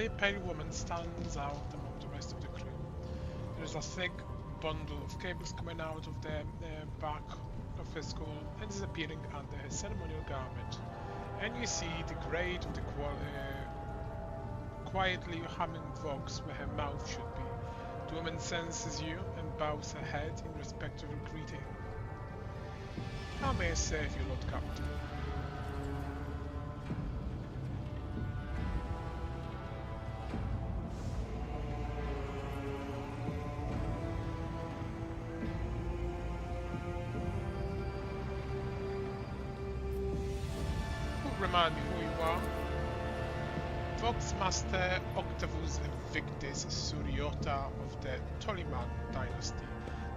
lovely pale woman stands out among the rest of the crew. There is a thick bundle of cables coming out of the back of her skull and disappearing under her ceremonial garment. And you see the grate of the quietly humming vox where her mouth should be. The woman senses you and bows her head in respectful greeting. How may I serve you, Lord Captain? Remind me who you are. Vox Master Octavus Victus Suriota of the Toliman dynasty,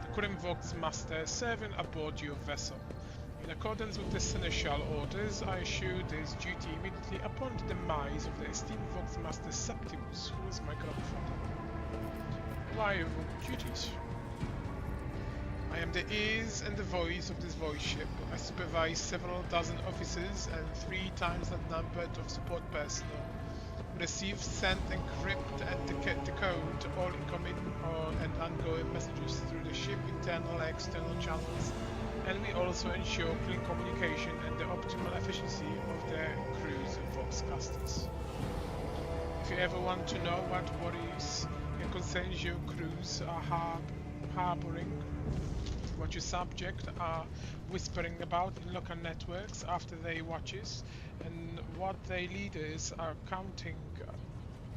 the current Vox Master serving aboard your vessel. In accordance with the seneschal orders, I issue this duty immediately upon the demise of the esteemed Vox Master Septimus, who was my grandfather. Why your duties? I am the ears and the voice of this voice ship. I supervise several dozen officers and 3 times that number of support personnel. We receive, send, encrypt, and decode all incoming and outgoing messages through the ship internal and external channels, and we also ensure clean communication and the optimal efficiency of the crews of Voxcasters. If you ever want to know what worries and concerns your crews are harboring, what your subject are whispering about in local networks after their watches, and what their leaders are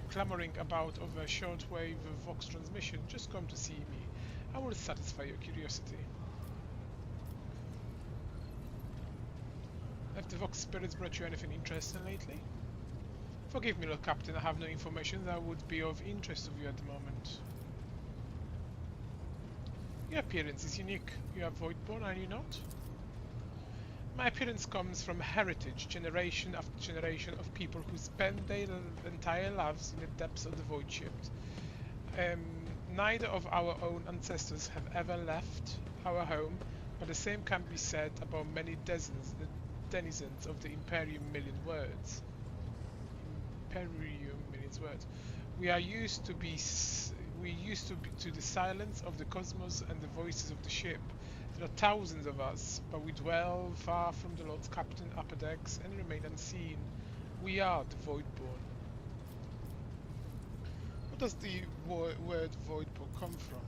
clamoring about over shortwave Vox transmission, just come to see me. I will satisfy your curiosity. Have the Vox spirits brought you anything interesting lately? Forgive me, Lord Captain, I have no information that would be of interest to you at the moment. Your appearance is unique. You are Voidborn, are you not? My appearance comes from heritage, generation after generation of people who spend their entire lives in the depths of the Void Shift. Neither of our own ancestors have ever left our home, but the same can be said about many denizens of the Imperium Million Words. We used to be to the silence of the cosmos and the voices of the ship. There are thousands of us, but we dwell far from the Lord Captain upper decks and remain unseen. We are the Voidborn. Where does the word Voidborn come from?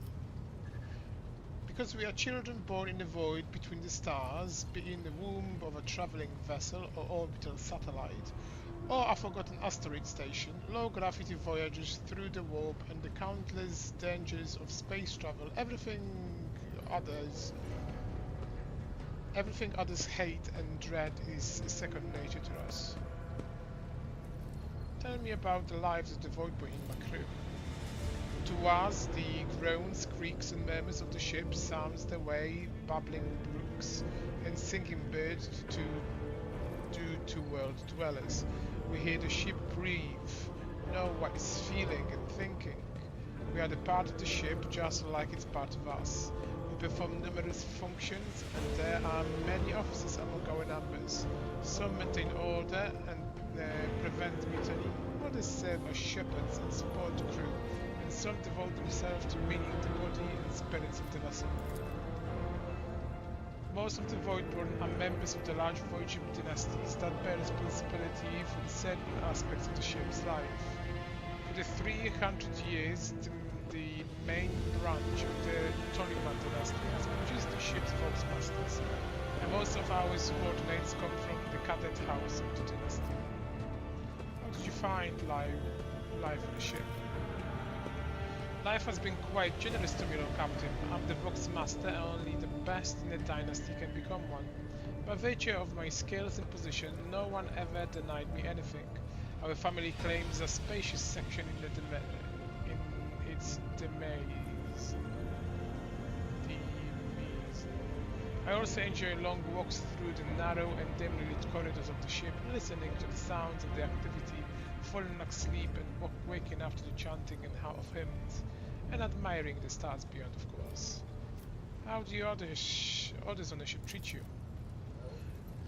Because we are children born in the void between the stars, be in the womb of a traveling vessel or orbital satellite, or a forgotten asteroid station, low-gravity voyages through the warp, and the countless dangers of space travel, everything others hate and dread is second nature to us. Tell me about the lives of the Voidborn in my crew. To us, the groans, creaks and murmurs of the ship sounds the way babbling brooks and singing birds do to world dwellers. We hear the ship breathe, know what it's feeling and thinking. We are the part of the ship just like it's part of us. We perform numerous functions, and there are many officers among our numbers. Some maintain order and prevent mutiny, others serve as shepherds and support the crew, and some devote themselves to meaning the body and spirits of the vessel. Most of the Voidborn are members of the large Void ship dynasties that bear responsibility for certain aspects of the ship's life. For the 300 years, the main branch of the Toliman dynasty has produced the ship's Vox Masters, and most of our subordinates come from the cadet house of the dynasty. How did you find life on the ship? Life has been quite generous to me, Lord Captain. I'm the Vox Master, and only the best in the dynasty can become one. By virtue of my skills and position, no one ever denied me anything. Our family claims a spacious section in its demise. I also enjoy long walks through the narrow and dimly lit corridors of the ship, listening to the sounds of the activity, falling asleep and waking after the chanting and of hymns, and admiring the stars beyond, of course. How do others on the ship treat you?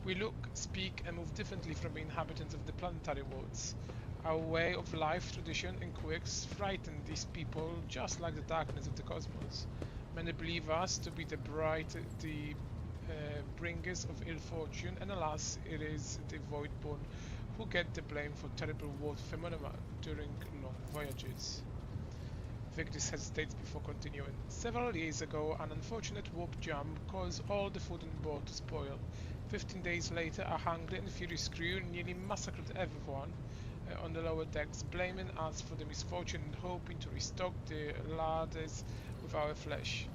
We look, speak, and move differently from the inhabitants of the planetary worlds. Our way of life, tradition, and quirks frighten these people just like the darkness of the cosmos. Many believe us to be the bringers of ill fortune, and alas, it is the Voidborn who get the blame for terrible world phenomena during long voyages. Vigdis hesitates before continuing. Several years ago, an unfortunate warp jam caused all the food on board to spoil. 15 days later, a hungry and furious crew nearly massacred everyone on the lower decks, blaming us for the misfortune and hoping to restock the larders with our flesh.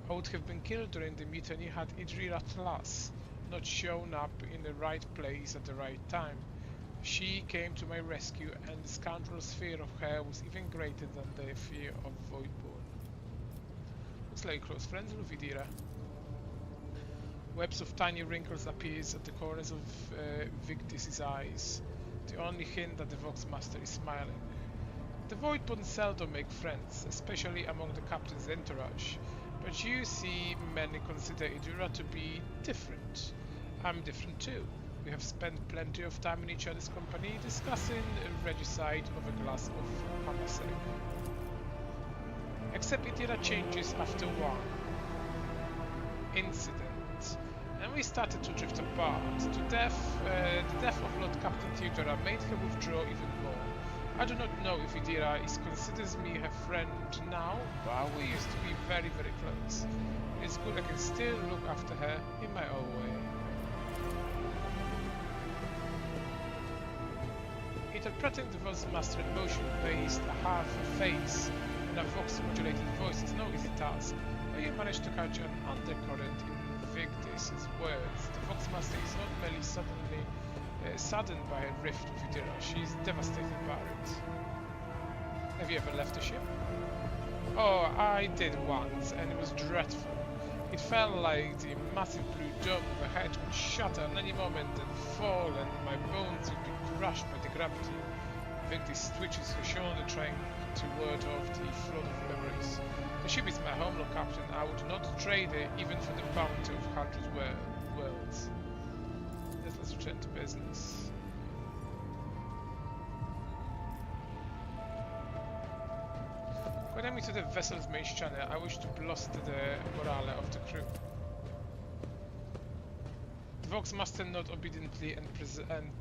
I would have been killed during the mutiny had Idri Atlas not shown up in the right place at the right time. She came to my rescue, and the scoundrel's fear of her was even greater than their fear of Voidborn. Looks like close friends with Idira. Webs of tiny wrinkles appears at the corners of Vigdis's eyes, the only hint that the Voxmaster is smiling. The Voidborn seldom make friends, especially among the captain's entourage, but you see many consider Idira to be different. I'm different too. We have spent plenty of time in each other's company discussing regicide over a glass of Hamasek. Except Idira changes after one incident, and we started to drift apart. The death of Lord Captain Theodora made her withdraw even more. I do not know if Idira considers me her friend now, but we used to be very, very close. It is good I can still look after her in my own way. Interpreting the Voxmaster emotion-based half-face and a Vox-modulated voice is no easy task, but you manage to catch an undercurrent in Vigdis's words. The Voxmaster is not merely saddened by a rift with Idira, she is devastated by it. Have you ever left a ship? Oh, I did once, and it was dreadful. It felt like the massive blue dome overhead would shatter at any moment and fall, and my bones would be crushed by the gravity. Vigdis twitches her shoulder, trying to ward off the flood of memories. The ship is my home, Lord Captain. I would not trade it even for the bounty of 100 worlds. Let's return to business. According to the vessel's main channel, I wish to bluster the morale of the crew. The Voxmaster nods obediently and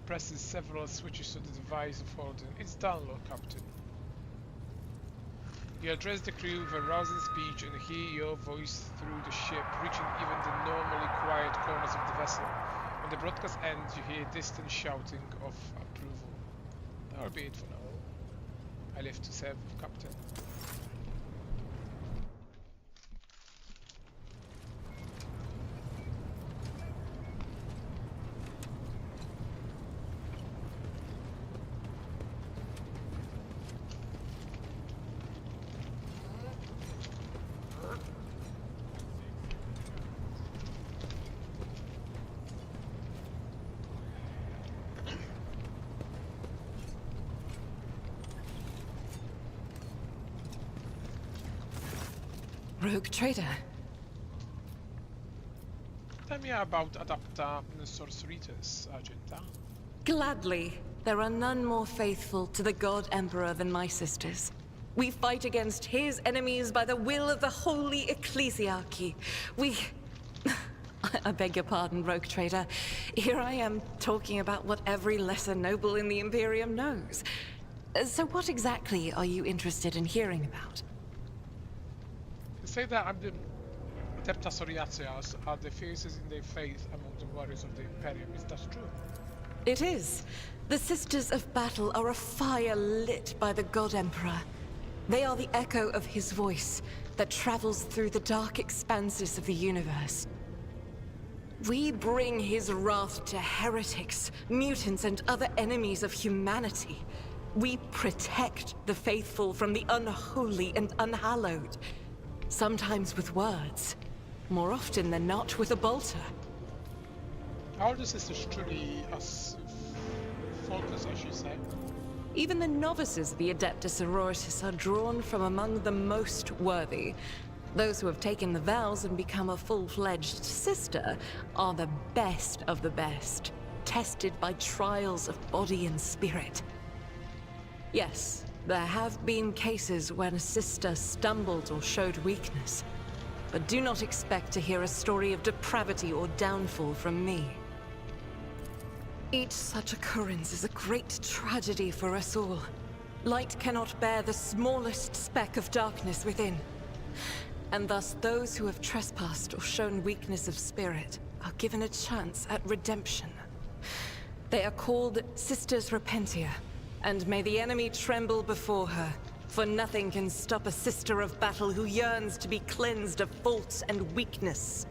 presses several switches to the device of holding. It's done, Lord Captain. You address the crew with a rousing speech and hear your voice through the ship, reaching even the normally quiet corners of the vessel. When the broadcast ends, you hear distant shouting of approval. That will be it for now. I live to serve, Captain. Rogue trader. Tell me about Adapta Sorceritas, Argenta. Gladly. There are none more faithful to the God Emperor than my sisters. We fight against his enemies by the will of the Holy Ecclesiarchy. I beg your pardon, Rogue Trader. Here I am talking about what every lesser noble in the Imperium knows. So what exactly are you interested in hearing about? Say that Adepta Sorceritas are the fiercest in their faith among the warriors of the Imperium. Is that true? It is. The Sisters of Battle are a fire lit by the God Emperor. They are the echo of his voice that travels through the dark expanses of the universe. We bring his wrath to heretics, mutants, and other enemies of humanity. We protect the faithful from the unholy and unhallowed. Sometimes with words, more often than not with a bolter. Are the sisters truly as faultless as you say? Even the novices of the Adepta Sororitas are drawn from among the most worthy. Those who have taken the vows and become a full-fledged sister are the best of the best, tested by trials of body and spirit. Yes, there have been cases when a sister stumbled or showed weakness. But do not expect to hear a story of depravity or downfall from me. Each such occurrence is a great tragedy for us all. Light cannot bear the smallest speck of darkness within. And thus those who have trespassed or shown weakness of spirit are given a chance at redemption. They are called Sisters Repentia, and may the enemy tremble before her, for nothing can stop a sister of battle who yearns to be cleansed of fault and weakness.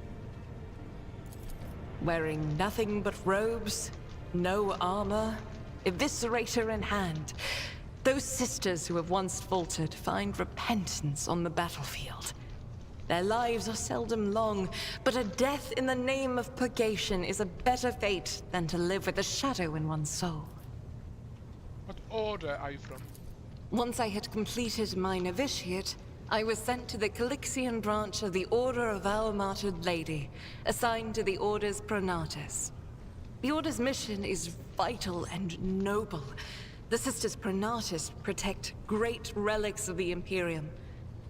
Wearing nothing but robes, no armor, eviscerator in hand, those sisters who have once faltered find repentance on the battlefield. Their lives are seldom long, but a death in the name of purgation is a better fate than to live with a shadow in one's soul. What order are you from? Once I had completed my novitiate, I was sent to the Calixian branch of the Order of Our Martyred Lady, assigned to the Order's Pronatus. The Order's mission is vital and noble. The Sisters Pronatus protect great relics of the Imperium.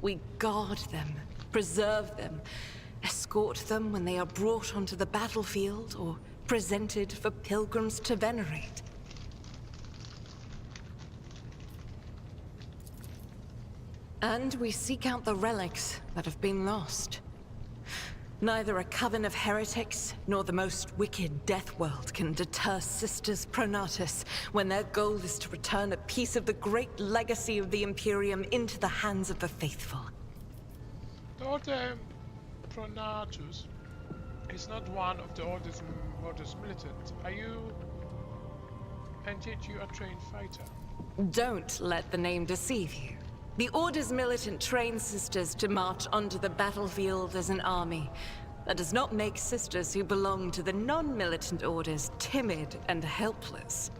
We guard them, preserve them, escort them when they are brought onto the battlefield or presented for pilgrims to venerate. And we seek out the relics that have been lost. Neither a coven of heretics nor the most wicked death world can deter Sisters Pronatus when their goal is to return a piece of the great legacy of the Imperium into the hands of the faithful. The Order Pronatus is not one of the Order's militant. Are you... And yet you are a trained fighter. Don't let the name deceive you. The Order's militant trains sisters to march onto the battlefield as an army. That does not make sisters who belong to the non-militant orders timid and helpless.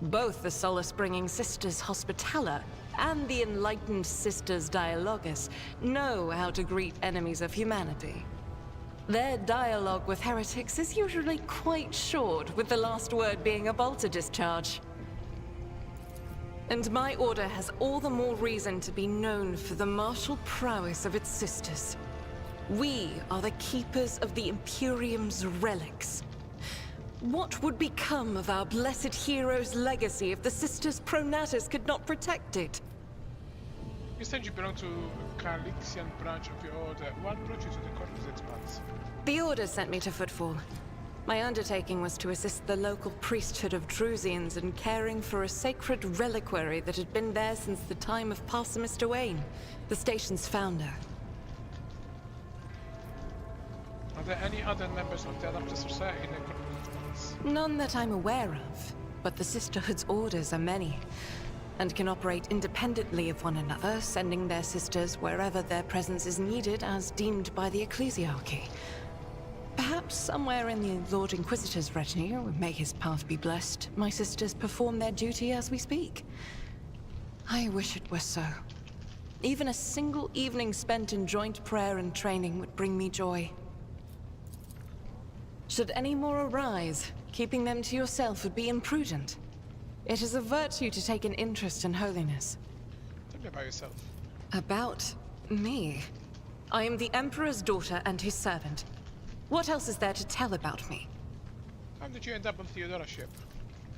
Both the solace-bringing Sisters Hospitaller and the enlightened Sisters Dialogus know how to greet enemies of humanity. Their dialogue with heretics is usually quite short, with the last word being a bolter discharge. And my order has all the more reason to be known for the martial prowess of its sisters. We are the keepers of the Imperium's relics. What would become of our blessed hero's legacy if the Sisters Pronatus could not protect it? You said you belong to a Calixian branch of your order. What brought you to the Corpus Expanse? The Order sent me to Footfall. My undertaking was to assist the local priesthood of Drusians in caring for a sacred reliquary that had been there since the time of Parson Mr. Wayne, the station's founder. Are there any other members of the Adapter Society in the Corpus Expanse? None that I'm aware of, but the Sisterhood's orders are many, and can operate independently of one another, sending their sisters wherever their presence is needed as deemed by the Ecclesiarchy. Perhaps somewhere in the Lord Inquisitor's retinue, may his path be blessed, my sisters perform their duty as we speak. I wish it were so. Even a single evening spent in joint prayer and training would bring me joy. Should any more arise, keeping them to yourself would be imprudent. It is a virtue to take an interest in holiness. Tell me about yourself. About me? I am the Emperor's daughter and his servant. What else is there to tell about me? How did you end up on Theodora's ship?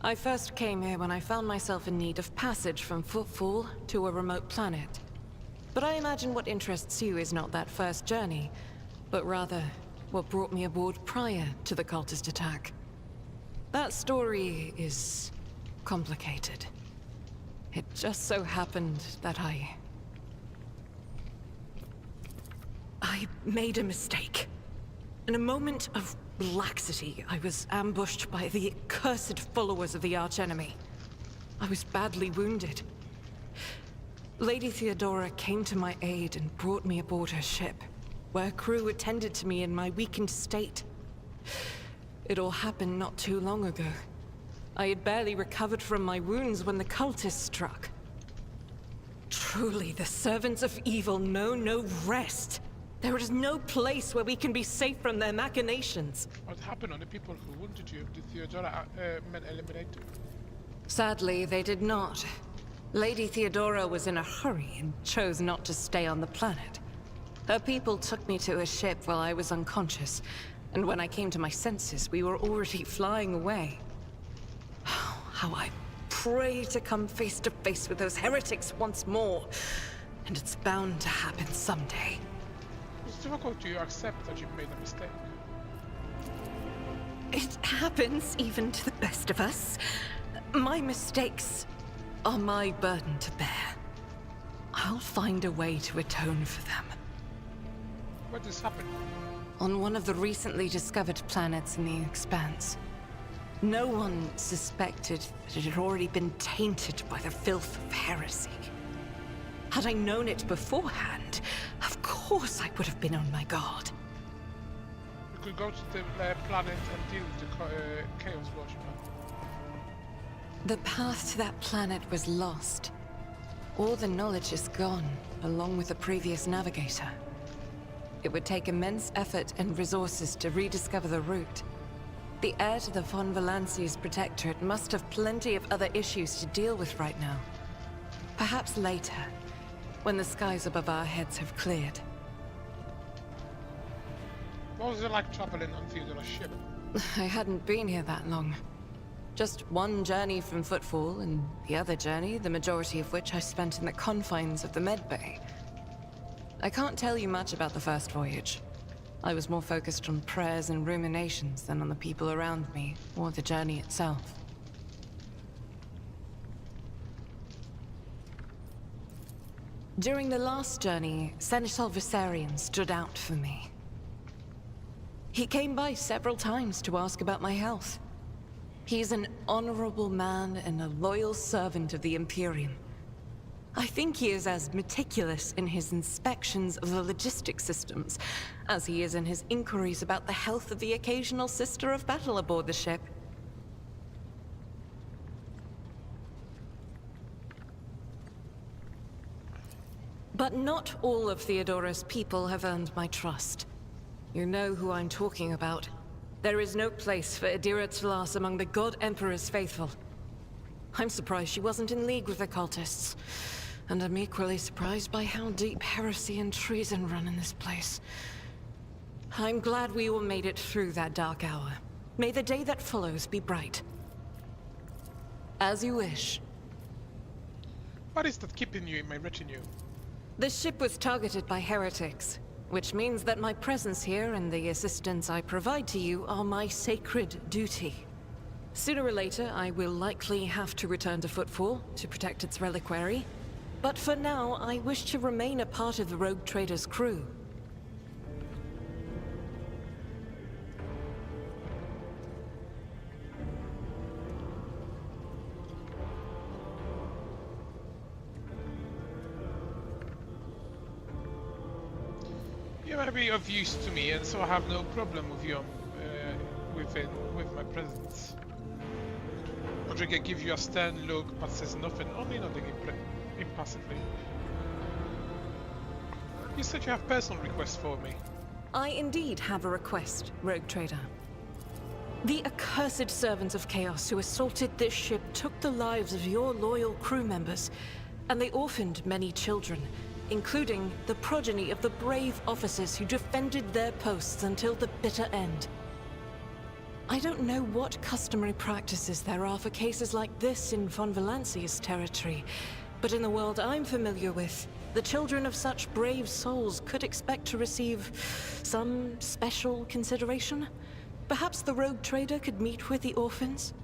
I first came here when I found myself in need of passage from Footfall to a remote planet. But I imagine what interests you is not that first journey, but rather what brought me aboard prior to the cultist attack. That story is complicated. It just so happened that I made a mistake. In a moment of laxity, I was ambushed by the accursed followers of the archenemy. I was badly wounded. Lady Theodora came to my aid and brought me aboard her ship, where crew attended to me in my weakened state. It all happened not too long ago. I had barely recovered from my wounds when the cultists struck. Truly, the servants of evil know no rest. There is no place where we can be safe from their machinations. What happened on the people who wounded you? Did Theodora men eliminate them? Sadly, they did not. Lady Theodora was in a hurry and chose not to stay on the planet. Her people took me to a ship while I was unconscious, and when I came to my senses, we were already flying away. How I pray to come face to face with those heretics once more, and it's bound to happen someday. It's difficult to accept that you've made a mistake. It happens even to the best of us. My mistakes are my burden to bear. I'll find a way to atone for them. What has happened? On one of the recently discovered planets in the Expanse. No one suspected that it had already been tainted by the filth of heresy. Had I known it beforehand, of course I would have been on my guard. You could go to the planet and deal with the Chaos Watchman. The path to that planet was lost. All the knowledge is gone, along with the previous navigator. It would take immense effort and resources to rediscover the route. The heir to the von Valanci's protectorate must have plenty of other issues to deal with right now. Perhaps later, when the skies above our heads have cleared. What was it like traveling on Theodora's ship? I hadn't been here that long. Just one journey from Footfall, and the other journey, the majority of which I spent in the confines of the medbay. I can't tell you much about the first voyage. I was more focused on prayers and ruminations than on the people around me, or the journey itself. During the last journey, Seneschal Viserion stood out for me. He came by several times to ask about my health. He's an honorable man and a loyal servant of the Imperium. I think he is as meticulous in his inspections of the logistics systems as he is in his inquiries about the health of the occasional sister of battle aboard the ship. But not all of Theodora's people have earned my trust. You know who I'm talking about. There is no place for Adira Tlas among the God Emperor's faithful. I'm surprised she wasn't in league with the cultists. And I'm equally surprised by how deep heresy and treason run in this place. I'm glad we all made it through that dark hour. May the day that follows be bright. As you wish. What is that keeping you in my retinue? The ship was targeted by heretics, which means that my presence here and the assistance I provide to you are my sacred duty. Sooner or later, I will likely have to return to Footfall to protect its reliquary. But for now, I wish to remain a part of the Rogue Trader's crew. You may be of use to me, and so I have no problem with you with my presence. Rodriguez gives you a stern look, but says nothing, only nodding impassively. You said you have personal requests for me. I indeed have a request, Rogue Trader. The accursed servants of Chaos who assaulted this ship took the lives of your loyal crew members, and they orphaned many children, including the progeny of the brave officers who defended their posts until the bitter end. I don't know what customary practices there are for cases like this in von Valanci's territory, but in the world I'm familiar with, the children of such brave souls could expect to receive some special consideration. Perhaps the Rogue Trader could meet with the orphans?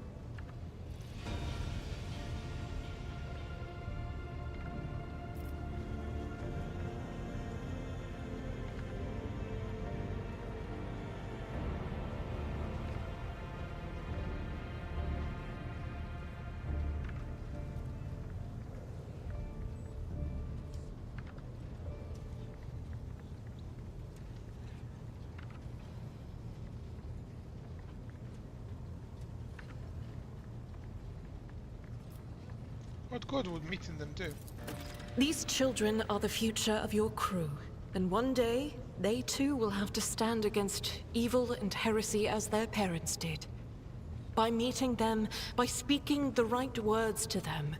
What good would meeting them do? These children are the future of your crew, and one day, they too will have to stand against evil and heresy as their parents did. by meeting them, by speaking the right words to them,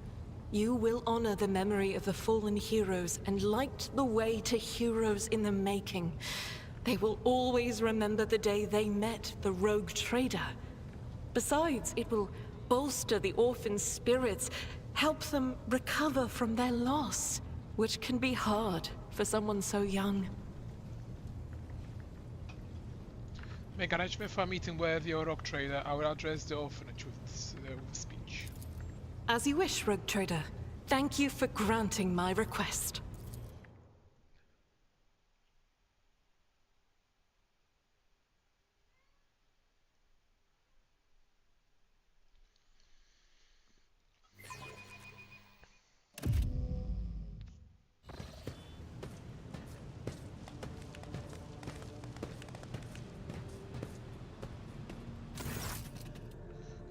you will honor the memory of the fallen heroes and light the way to heroes in the making. They will always remember the day they met the rogue trader. Besides, it will bolster the orphan's spirits, help them recover from their loss, which can be hard for someone so young. Make arrangement for a meeting with your rogue trader. I will address the orphanage with speech. As you wish, rogue trader. Thank you for granting my request.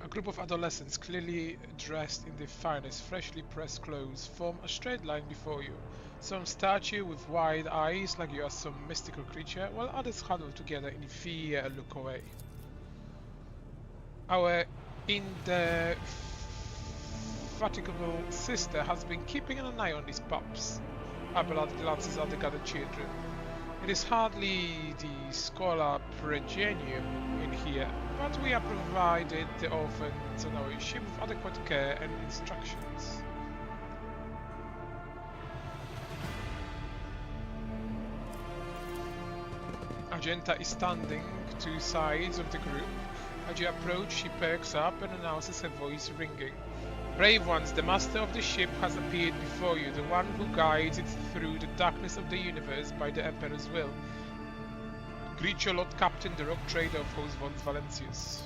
A group of adolescents, clearly dressed in their finest, freshly pressed clothes, form a straight line before you. Some stare you with wide eyes like you are some mystical creature, while others huddle together in fear and look away. Our indefatigable sister has been keeping an eye on these pups. Abelard glances at the gathered children. It is hardly the scholar Pregenium in here, but we have provided the orphans on our ship with adequate care and instructions. Argenta is standing to sides of the group. As you approach, she perks up and announces, her voice ringing. Brave ones, the master of the ship has appeared before you, the one who guides it through the darkness of the universe by the Emperor's will. Greet your Lord Captain, the rogue trader of Host von Valentius.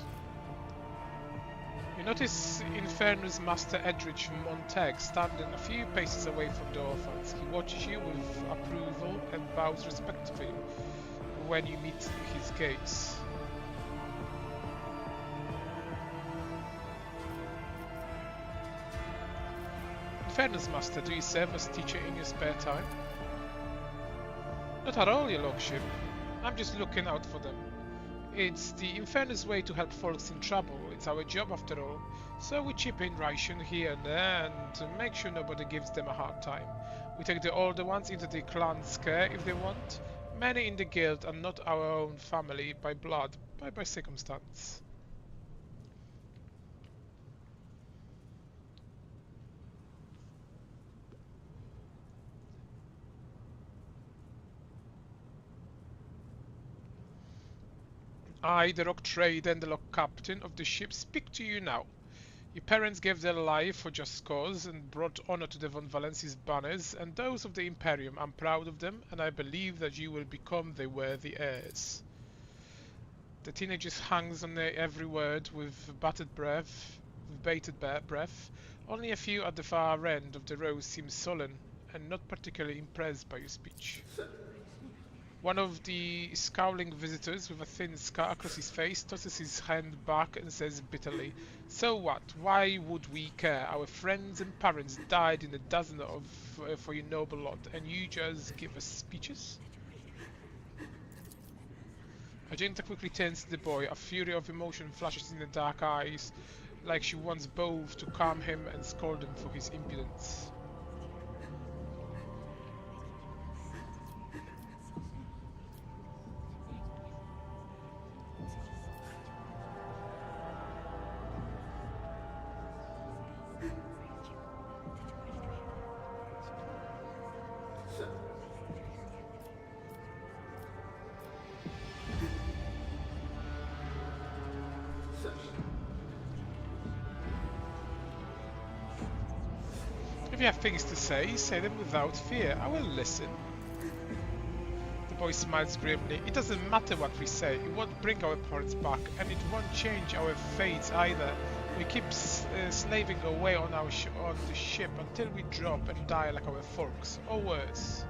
You notice Infernus Master Edrich Montag standing a few paces away from the orphans. He watches you with approval and bows respectfully when you meet his gaze. Infernus Master, do you serve as teacher in your spare time? Not at all, your lordship. I'm just looking out for them. It's the Infernus way to help folks in trouble. It's our job after all. So we chip in ration here and there and to make sure nobody gives them a hard time. We take the older ones into the clan's care if they want. Many in the guild are not our own family by blood, but by circumstance. I, the rogue trader and the rogue captain of the ship, speak to you now. Your parents gave their life for just cause and brought honor to the von Valencius banners and those of the Imperium. I'm proud of them, and I believe that you will become their worthy heirs. The teenager hangs on every word with bated breath. Only a few at the far end of the row seem sullen and not particularly impressed by your speech. One of the scowling visitors with a thin scar across his face tosses his hand back and says bitterly, "So what? Why would we care? Our friends and parents died in a dozen for your noble lot, and you just give us speeches?" Argenta quickly turns to the boy. A fury of emotion flashes in the dark eyes, like she wants both to calm him and scold him for his impudence. If you have things to say them without fear. I will listen. The boy smiles grimly. It doesn't matter what we say. It won't bring our parents back, and it won't change our fates either. We keep slaving away on the ship until we drop and die like our folks, or worse.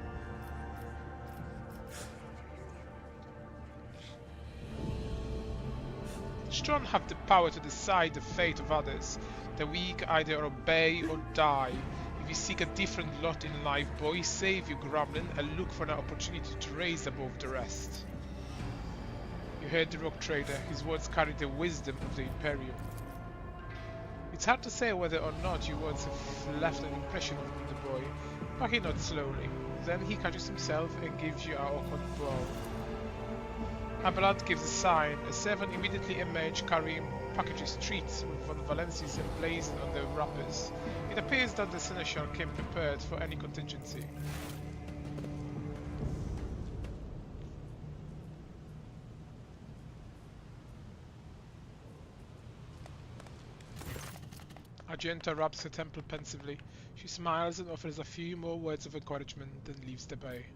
Strong have the power to decide the fate of others. The weak either obey or die. If you seek a different lot in life, boy, save your grumbling and look for an opportunity to raise above the rest. You heard the rogue trader. His words carried the wisdom of the Imperium. It's hard to say whether or not you once have left an impression on the boy, but he nods slowly. Then he catches himself and gives you an awkward bow. Abelard gives a sign. A servant immediately emerges carrying packages, treats with Von Valenci's emblazoned on their wrappers. It appears that the seneschal came prepared for any contingency. Argenta rubs her temple pensively. She smiles and offers a few more words of encouragement, then leaves the bay.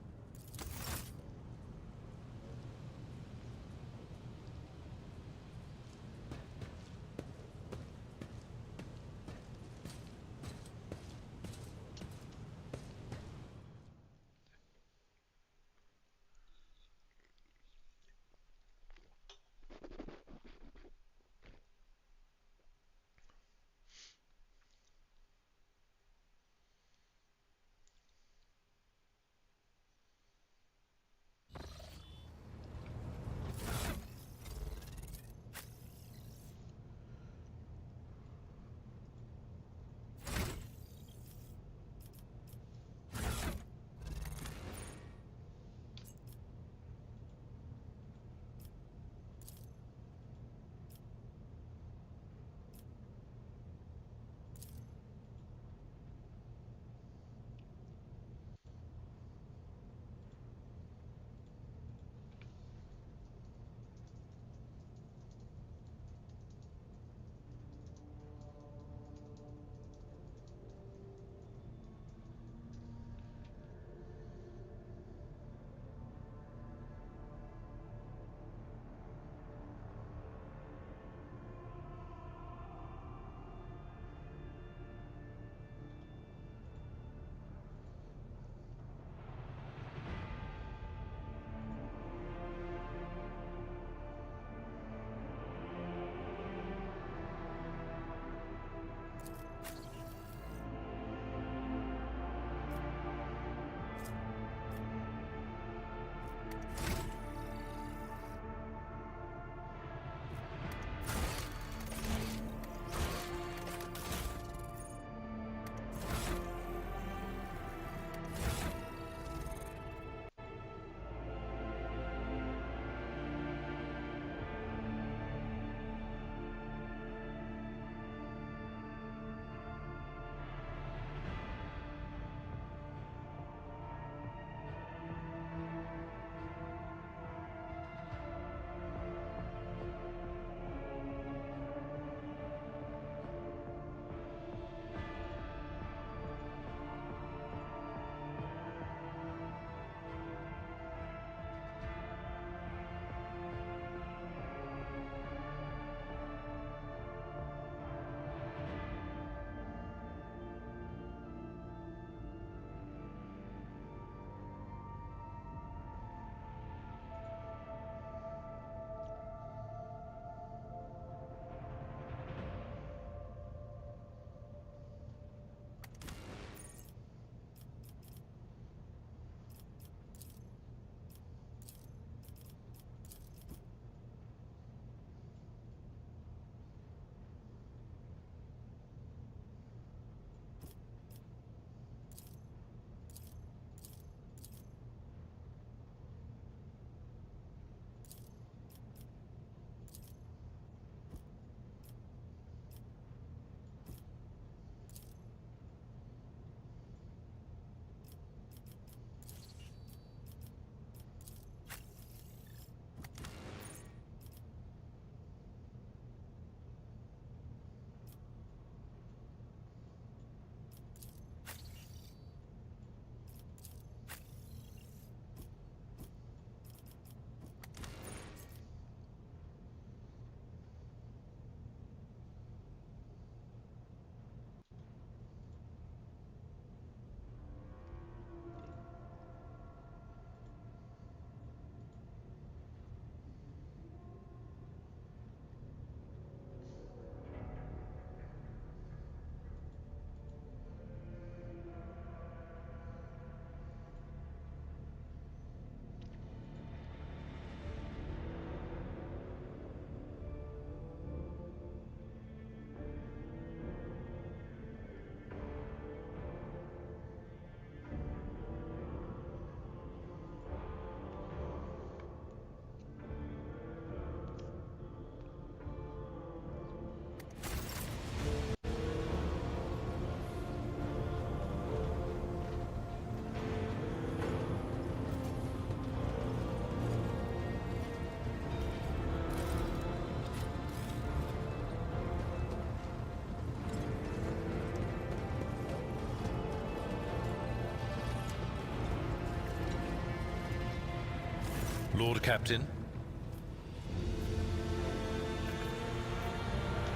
Lord Captain?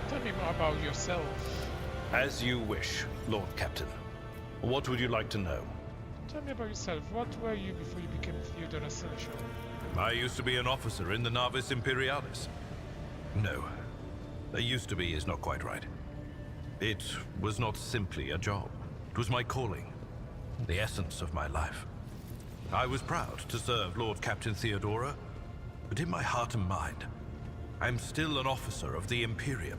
Tell me more about yourself. As you wish, Lord Captain. What would you like to know? Tell me about yourself. What were you before you became Theodora Seneschal? I used to be an officer in the Navis Imperialis. No, I used to be is not quite right. It was not simply a job. It was my calling, the essence of my life. I was proud to serve Lord Captain Theodora, but in my heart and mind, I'm still an officer of the Imperium.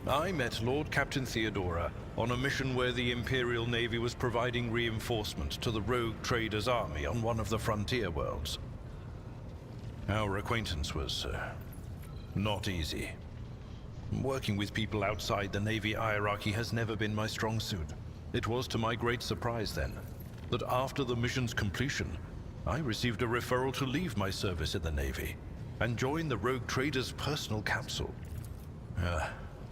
I met Lord Captain Theodora on a mission where the Imperial Navy was providing reinforcement to the rogue traders' army on one of the frontier worlds. Our acquaintance was not easy. Working with people outside the Navy hierarchy has never been my strong suit. It was to my great surprise then, that after the mission's completion, I received a referral to leave my service in the Navy and join the rogue trader's personal council.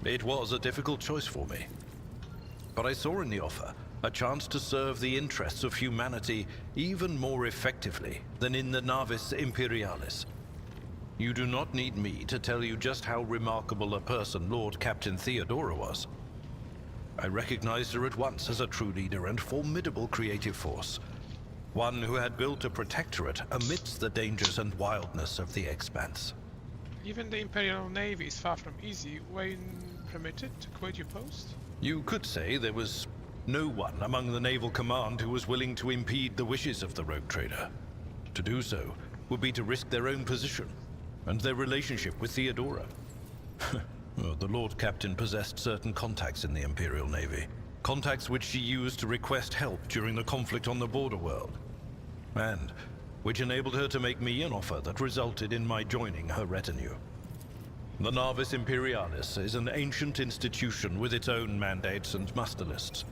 It was a difficult choice for me. But I saw in the offer a chance to serve the interests of humanity even more effectively than in the Navis Imperialis. You do not need me to tell you just how remarkable a person Lord Captain Theodora was. I recognized her at once as a true leader and formidable creative force. One who had built a protectorate amidst the dangers and wildness of the Expanse. Even the Imperial Navy is far from easy. Were you permitted to quit your post? You could say there was no one among the naval command who was willing to impede the wishes of the rogue trader. To do so would be to risk their own position and their relationship with Theodora. The Lord Captain possessed certain contacts in the Imperial Navy. Contacts which she used to request help during the conflict on the border world. And which enabled her to make me an offer that resulted in my joining her retinue. The Navis Imperialis is an ancient institution with its own mandates and muster lists.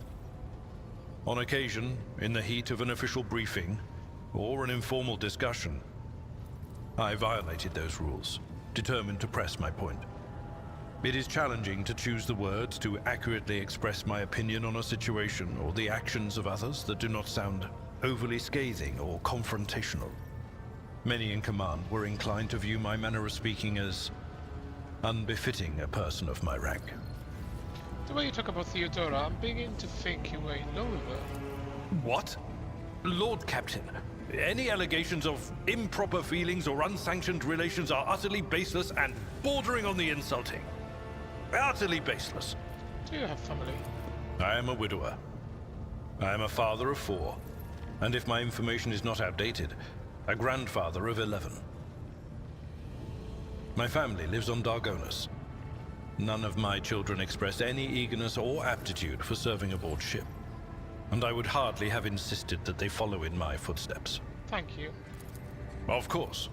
On occasion, in the heat of an official briefing or an informal discussion, I violated those rules, determined to press my point. It is challenging to choose the words to accurately express my opinion on a situation or the actions of others that do not sound overly scathing or confrontational. Many in command were inclined to view my manner of speaking as unbefitting a person of my rank. The way you talk about Theodora, I'm beginning to think you were in love with her. What? Lord Captain, any allegations of improper feelings or unsanctioned relations are utterly baseless and bordering on the insulting. Utterly baseless. Do you have family? I am a widower. I am a father of 4, and if my information is not outdated, a grandfather of 11. My family lives on Dargonus. None of my children express any eagerness or aptitude for serving aboard ship, and I would hardly have insisted that they follow in my footsteps. Thank you. Of course.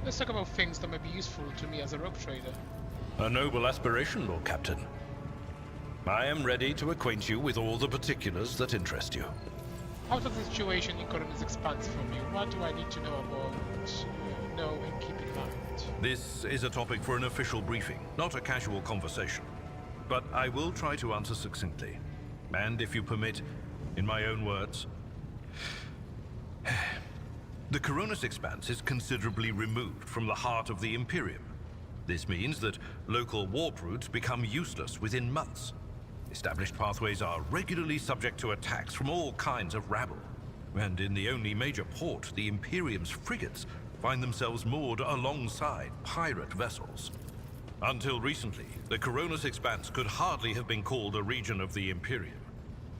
Let's talk about things that may be useful to me as a rogue trader. A noble aspiration, Lord Captain. I am ready to acquaint you with all the particulars that interest you. Out of the situation in Coronus Expanse for me, what do I need to know about, know and keep in mind? This is a topic for an official briefing, not a casual conversation. But I will try to answer succinctly. And if you permit, in my own words. The Coronus Expanse is considerably removed from the heart of the Imperium. This means that local warp routes become useless within months. Established pathways are regularly subject to attacks from all kinds of rabble. And in the only major port, the Imperium's frigates find themselves moored alongside pirate vessels. Until recently, the Coronus Expanse could hardly have been called a region of the Imperium.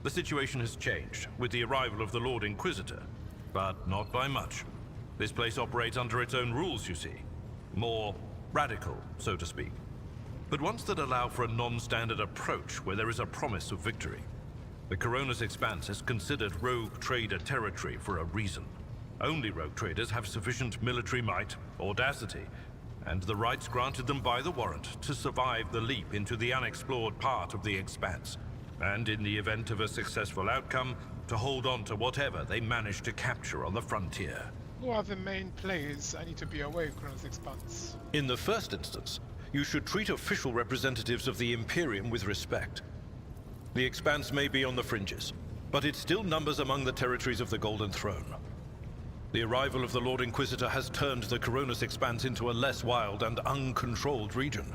The situation has changed with the arrival of the Lord Inquisitor, but not by much. This place operates under its own rules, you see. More radical, so to speak. But ones that allow for a non-standard approach where there is a promise of victory. The Coronus Expanse is considered rogue trader territory for a reason. Only rogue traders have sufficient military might, audacity, and the rights granted them by the warrant to survive the leap into the unexplored part of the Expanse, and in the event of a successful outcome, to hold on to whatever they manage to capture on the frontier. Who are the main players I need to be aware of Coronus Expanse? In the first instance, you should treat official representatives of the Imperium with respect. The Expanse may be on the fringes, but it still numbers among the territories of the Golden Throne. The arrival of the Lord Inquisitor has turned the Coronis Expanse into a less wild and uncontrolled region,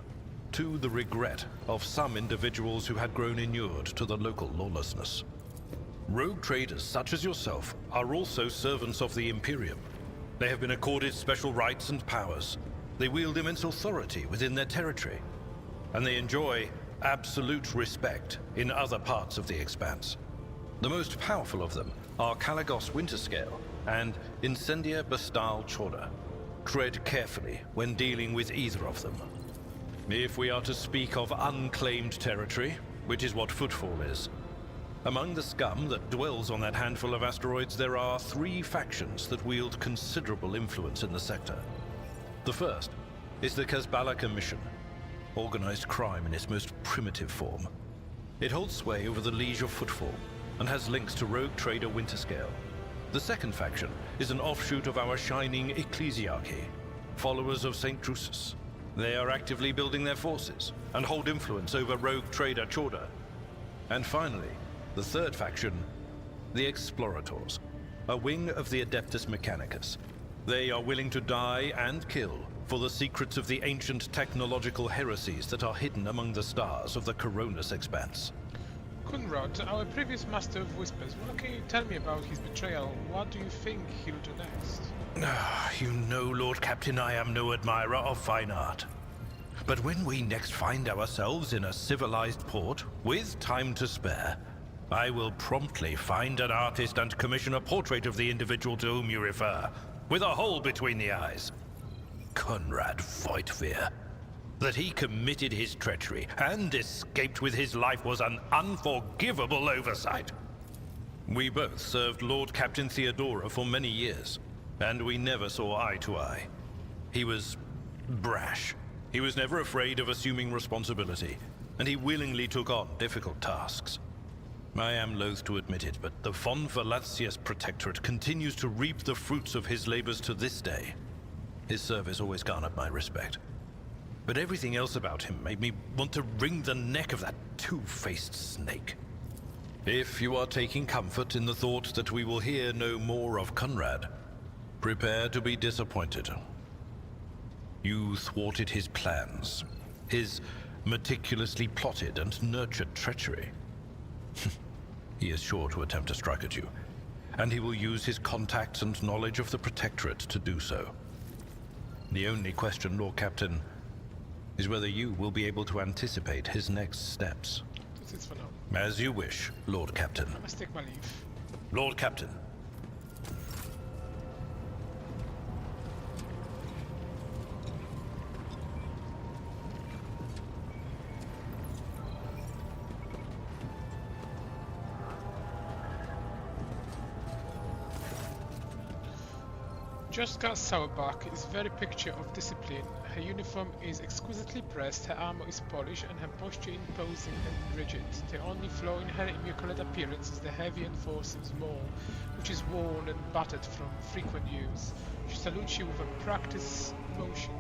to the regret of some individuals who had grown inured to the local lawlessness. Rogue traders such as yourself are also servants of the Imperium. They have been accorded special rights and powers. They wield immense authority within their territory, and they enjoy absolute respect in other parts of the Expanse. The most powerful of them are Kalagos Winterscale and Incendia Bastal Chorda. Tread carefully when dealing with either of them. If we are to speak of unclaimed territory, which is what Footfall is, among the scum that dwells on that handful of asteroids, there are 3 factions that wield considerable influence in the sector. The first is the Kazbala Commission, organized crime in its most primitive form. It holds sway over the Liege of Footfall and has links to rogue trader Winterscale. The second faction is an offshoot of our shining ecclesiarchy, followers of St. Drusus. They are actively building their forces and hold influence over rogue trader Chorda. And finally, the third faction, the Explorators, a wing of the Adeptus Mechanicus. They are willing to die and kill for the secrets of the ancient technological heresies that are hidden among the stars of the Coronis Expanse. Kunrad, our previous Master of Whispers, what can you tell me about his betrayal? What do you think he'll do next? You know, Lord Captain, I am no admirer of fine art. But when we next find ourselves in a civilized port, with time to spare, I will promptly find an artist and commission a portrait of the individual to whom you refer, with a hole between the eyes. Conrad Voigtveer. That he committed his treachery and escaped with his life was an unforgivable oversight. We both served Lord Captain Theodora for many years, and we never saw eye to eye. He was brash. He was never afraid of assuming responsibility, and he willingly took on difficult tasks. I am loath to admit it, but the Von Valacius Protectorate continues to reap the fruits of his labors to this day. His service always garnered my respect. But everything else about him made me want to wring the neck of that two-faced snake. If you are taking comfort in the thought that we will hear no more of Conrad, prepare to be disappointed. You thwarted his plans, his meticulously plotted and nurtured treachery. He is sure to attempt to strike at you, and he will use his contacts and knowledge of the Protectorate to do so. The only question, Lord Captain, is whether you will be able to anticipate his next steps. That's it for now. As you wish, Lord Captain. I must take my leave. Lord Captain. Joska Sauerbach is very picture of discipline. Her uniform is exquisitely pressed, her armor is polished, and her posture imposing and rigid. The only flaw in her immaculate appearance is the heavy enforcer's maul, which is worn and battered from frequent use. She salutes you with a practiced motion.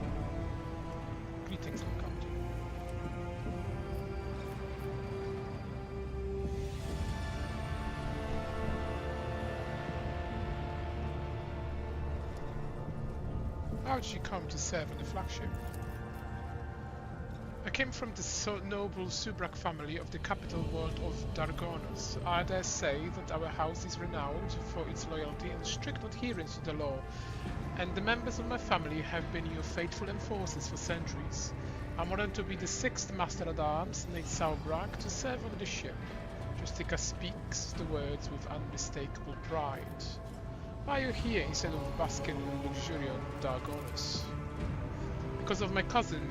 Greetings, Lord Captain. How did you come to serve in the flagship? I came from the noble Subrak family of the capital world of Dargonos. I dare say that our house is renowned for its loyalty and strict adherence to the law, and the members of my family have been your faithful enforcers for centuries. I'm honored to be the 6th Master-at-Arms, Nate Sauerbach, to serve on the ship. Justica speaks the words with unmistakable pride. Why are you here instead of basking in luxury on Dargonos? Because of my cousin,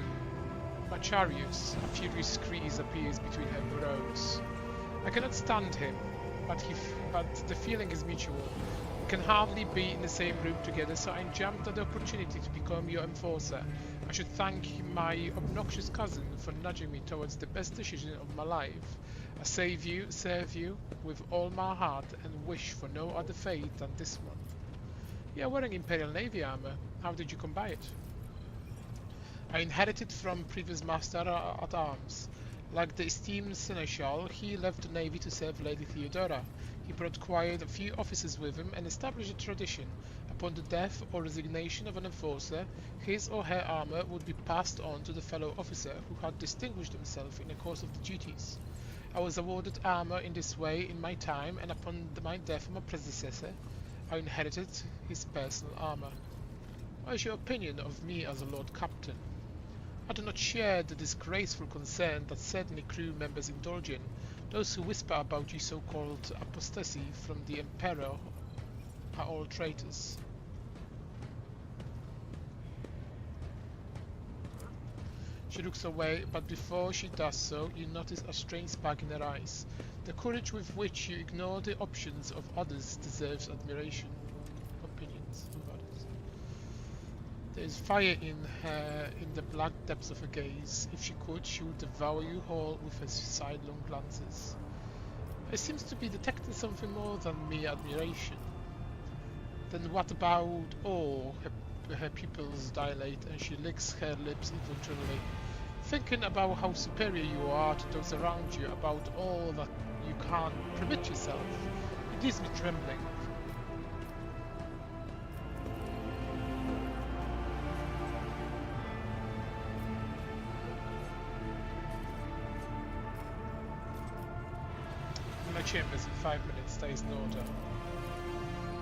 Macharius, a furious screeze appears between her brows. I cannot stand him, but the feeling is mutual. We can hardly be in the same room together, so I jumped at the opportunity to become your enforcer. I should thank my obnoxious cousin for nudging me towards the best decision of my life. I serve you with all my heart and wish for no other fate than this one. You are wearing Imperial Navy armor. How did you come by it? I inherited from previous Master-at-Arms. Like the esteemed Seneschal, he left the Navy to serve Lady Theodora. He brought quite a few officers with him and established a tradition. Upon the death or resignation of an enforcer, his or her armor would be passed on to the fellow officer who had distinguished himself in the course of the duties. I was awarded armor in this way in my time, and upon my death of my predecessor, I inherited his personal armor. What is your opinion of me as a Lord Captain? I do not share the disgraceful concern that certain crew members indulge in. Those who whisper about your so-called apostasy from the Emperor are all traitors. She looks away, but before she does so, you notice a strange spark in her eyes. The courage with which you ignore the options of others deserves admiration. Opinions of others. There is fire in the black depths of her gaze. If she could, she would devour you whole with her sidelong glances. It seems to be detecting something more than mere admiration. Then what about awe? Her pupils dilate and she licks her lips involuntarily. Thinking about how superior you are to those around you, about all that you can't permit yourself, it leaves me trembling. My chambers in 5 minutes, stays in order.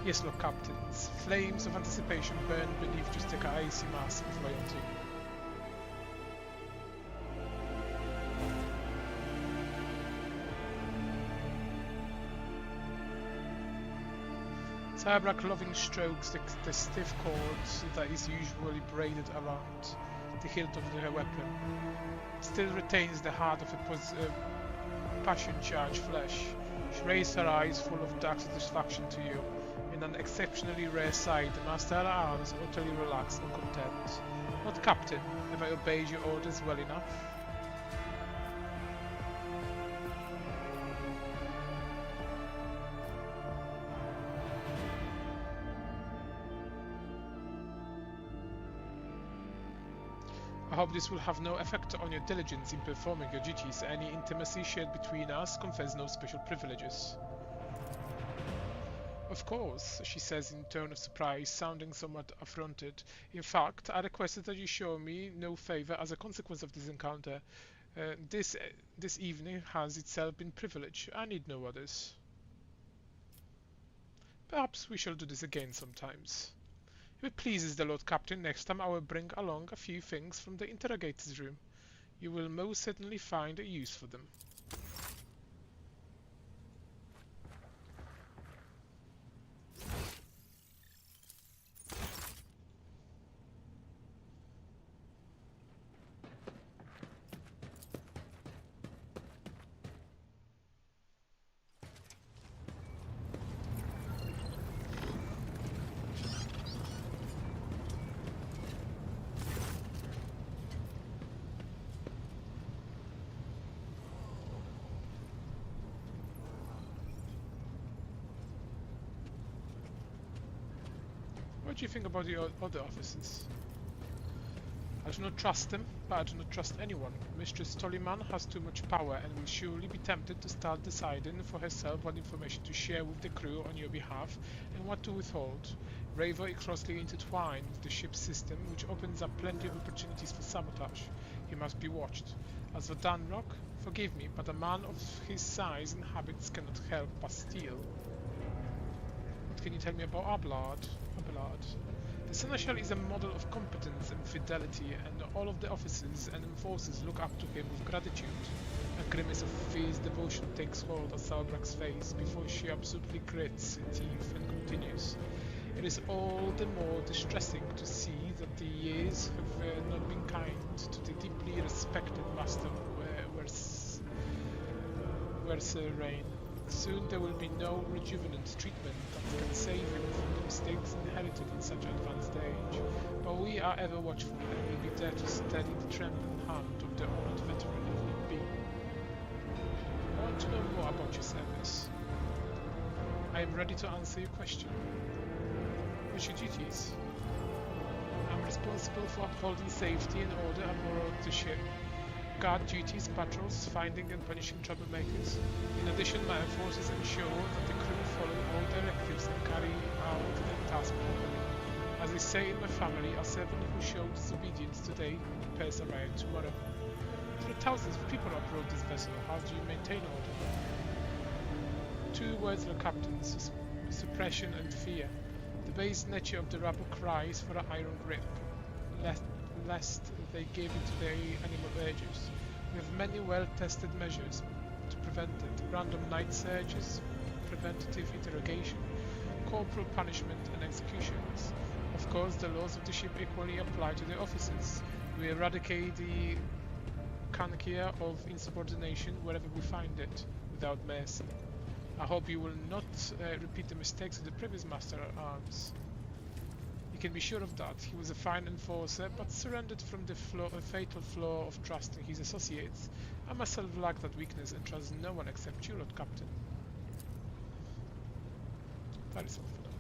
Yes, Lord Captains. Flames of anticipation burn beneath just like an icy mask of loyalty. Cyberblack loving strokes the stiff cords that is usually braided around the hilt of her weapon. Still retains the heart of a passion-charged flesh. She raised her eyes full of dark satisfaction to you. In an exceptionally rare sight, the master at arms utterly relaxed and content. Lord Captain, have I obeyed your orders well enough? I hope this will have no effect on your diligence in performing your duties. Any intimacy shared between us confers no special privileges. Of course, she says in a tone of surprise, sounding somewhat affronted. In fact, I requested that you show me no favor as a consequence of this encounter. This evening has itself been privilege. I need no others. Perhaps we shall do this again sometimes. If it pleases the Lord Captain, next time I will bring along a few things from the interrogator's room. You will most certainly find a use for them. What do you think about the other officers? I do not trust them, but I do not trust anyone. Mistress Tolliman has too much power and will surely be tempted to start deciding for herself what information to share with the crew on your behalf and what to withhold. Raver is closely intertwined with the ship's system, which opens up plenty of opportunities for sabotage. He must be watched. As for Danrock, forgive me, but a man of his size and habits cannot help but steal. What can you tell me about Abelard? The Seneschal is a model of competence and fidelity, and all of the officers and enforcers look up to him with gratitude. A grimace of fierce devotion takes hold of Salbrack's face before she absolutely grits her teeth and continues. It is all the more distressing to see that the years have not been kind to the deeply respected master Rain. Soon there will be no rejuvenant treatment that can save him from the mistakes inherited in such advanced age, but we are ever watchful and will be there to steady the trembling hand of the old veteran if need be. I want to know more about your service. I am ready to answer your question. What's your duties? I'm responsible for upholding safety and order aboard the ship. guard duties, patrols, finding and punishing troublemakers. In addition, my forces ensure that the crew follow all directives and carry out their task properly. As they say in my family, a servant who shows obedience today prepares a riot tomorrow. There are thousands of people aboard this vessel. How do you maintain order? 2 words, Lord Captain: suppression and fear. The base nature of the rabble cries for an iron grip, lest they give into their animal urges. We have many well-tested measures to prevent it: random night searches, preventative interrogation, corporal punishment and executions. Of course, the laws of the ship equally apply to the officers. We eradicate the cankia of insubordination wherever we find it, without mercy. I hope you will not repeat the mistakes of the previous Master at Arms. You can be sure of that. He was a fine enforcer, but surrendered from the fatal flaw of trusting his associates. I myself lack that weakness and trust no one except you, Lord Captain. That is all for now.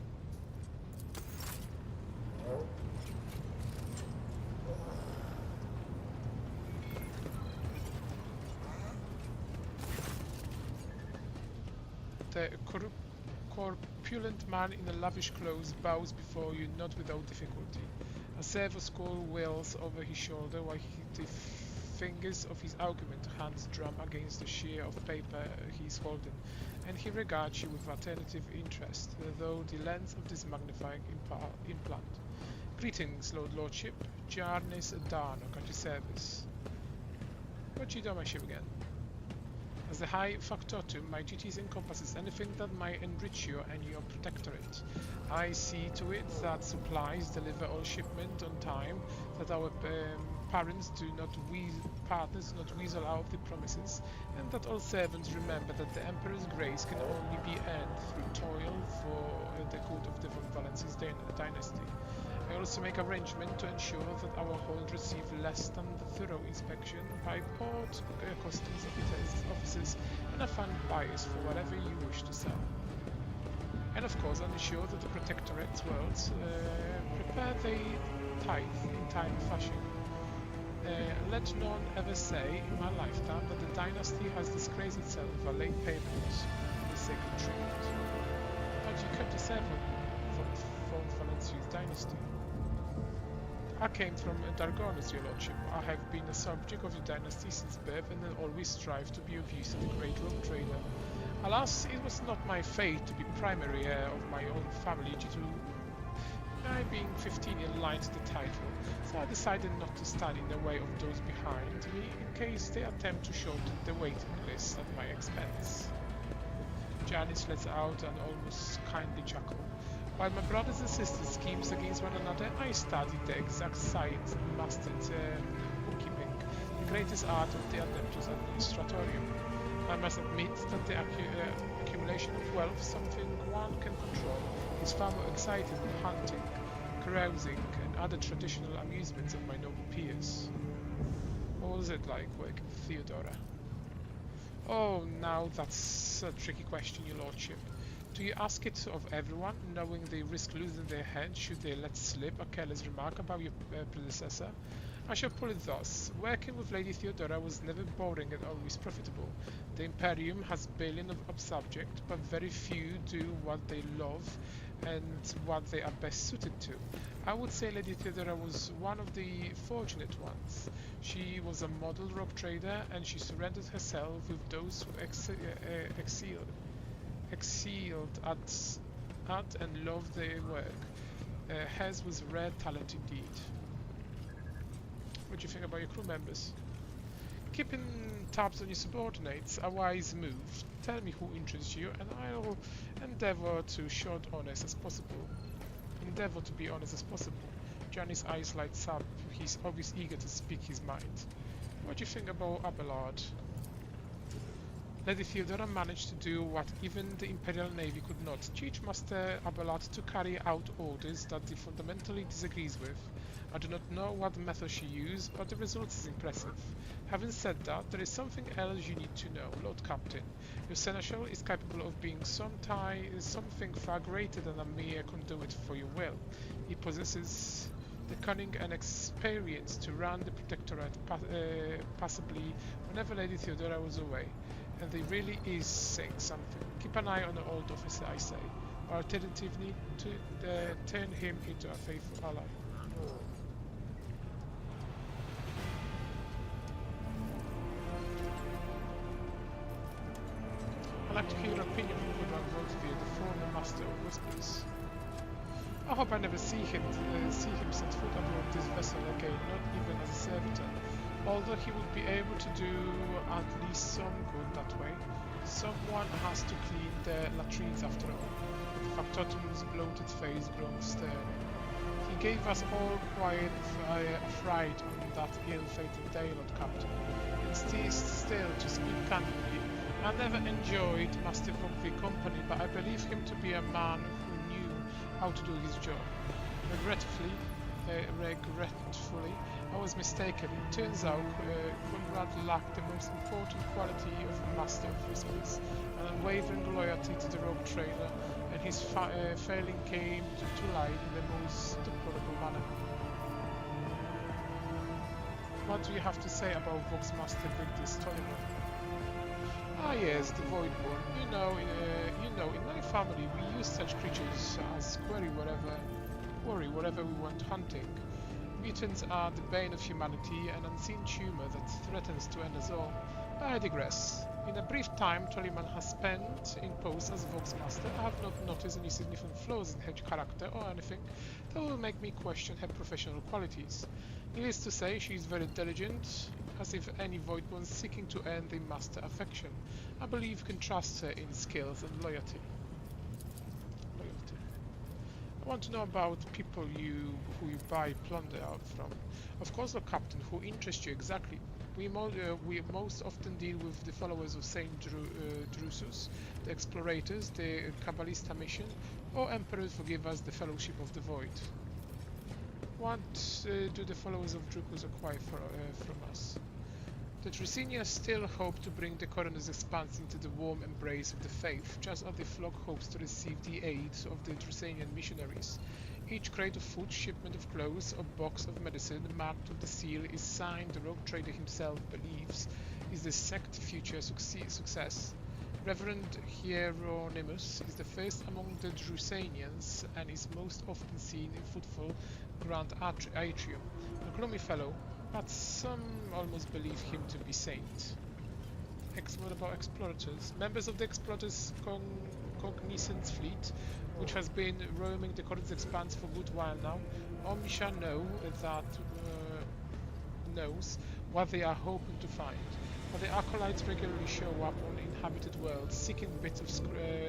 The corpulent man in the lavish clothes bows before you, not without difficulty. A servo scroll wails over his shoulder while the fingers of his augment hands drum against the sheet of paper he is holding, and he regards you with attentive interest, though the lens of this magnifying implant. Greetings, Lordship. Jarnis Darnock at your service. What do you do on my ship again? As the High Factotum, my duties encompasses anything that might enrich you and your protectorate. I see to it that supplies deliver all shipment on time, that our partners do not weasel out of the promises, and that all servants remember that the Emperor's grace can only be earned through toil for the good of the von Valence's dynasty. I also make arrangement to ensure that our hold receive less than the thorough inspection by port, customs officers, and a fund buyers for whatever you wish to sell. And of course, I ensure that the Protectorate's worlds prepare the tithe in time and fashion. Let none ever say in my lifetime that the dynasty has disgraced itself for late payment for the sake of treatment. But you kept a servant from Valencia's dynasty. I came from Dargonus, your lordship. I have been a subject of your dynasty since birth and will always strive to be of use to the great rogue trader. Alas, it was not my fate to be primary heir of my own family due to my being 15 in line to the title, so I decided not to stand in the way of those behind me in case they attempt to shorten the waiting list at my expense. Janice lets out an almost kindly chuckle. While my brothers and sisters schemes against one another, I studied the exact science and mastered bookkeeping, the greatest art of the Adeptus Administratorium. I must admit that the accumulation of wealth, something one can control, is far more exciting than hunting, carousing, and other traditional amusements of my noble peers. What was it like working with Theodora? Oh, now that's a tricky question, your lordship. Do you ask it of everyone, knowing they risk losing their head should they let slip a careless remark about your predecessor? I shall put it thus. Working with Lady Theodora was never boring and always profitable. The Imperium has billions of subjects, but very few do what they love and what they are best suited to. I would say Lady Theodora was one of the fortunate ones. She was a model rogue trader, and she surrendered herself with those who excelled at and loved their work. Hers was rare talent indeed. What do you think about your crew members? Keeping tabs on your subordinates, a wise move. Tell me who interests you, and I'll endeavor to be honest as possible. Johnny's eyes lights up. He's always eager to speak his mind. What do you think about Abelard? Lady Theodora managed to do what even the Imperial Navy could not. Teach Master Abelard to carry out orders that he fundamentally disagrees with. I do not know what method she used, but the result is impressive. Having said that, there is something else you need to know, Lord Captain. Your seneschal is capable of being something far greater than a mere conduit for your will. He possesses the cunning and experience to run the Protectorate passably whenever Lady Theodora was away. And they really is saying something. Keep an eye on the old officer, I say. Or alternatively, to turn him into a faithful ally. I'd like to hear your opinion from Woodland Voltvia, the former master of Whispers. I hope I never see him set foot aboard this vessel again, not even as a servitor. Although he would be able to do at least some good that way. Someone has to clean the latrines after all. The factotum's bloated face grown stern. He gave us all quite a fright on that ill-fated day, Lord Captain. And still, to speak candidly, I never enjoyed Master Volkvi's company, but I believe him to be a man who knew how to do his job. Regretfully, I was mistaken. It turns out Conrad lacked the most important quality of a master of Whispers, an unwavering loyalty to the rogue trader, and his failing came to light in the most deplorable manner. What do you have to say about Vox Master Victus Toliman? Ah yes, the Voidborn. You know, in my family we use such creatures as worry wherever we went hunting. Mutants are the bane of humanity, an unseen tumor that threatens to end us all. But I digress. In a brief time Toliman has spent in post as Vox Master, I have not noticed any significant flaws in her character or anything that will make me question her professional qualities. Needless to say, she is very diligent, as if any Voidborn seeking to earn the Master affection. I believe can trust her in skills and loyalty. I want to know about people who you buy plunder out from. Of course, the captain, who interests you exactly. We most often deal with the followers of Saint Drusus, the Explorators, the Kabbalista mission, or Emperor forgive us, the Fellowship of the Void. What do the followers of Drusus acquire from us? The Drusenians still hope to bring the coroner's expanse into the warm embrace of the faith, just as the flock hopes to receive the aid of the Drusenian missionaries. Each crate of food, shipment of clothes, or box of medicine marked with the seal is signed the rogue trader himself believes is the sect's future success. Reverend Hieronymus is the first among the Drusenians and is most often seen in footfall Grand Atrium, a gloomy fellow, but some almost believe him to be saint. What about explorators? Members of the Explorators' Cognizance fleet, which has been roaming the Corridor's expanse for a good while now, Omnisha knows what they are hoping to find. But the acolytes regularly show up on inhabited worlds, seeking bits of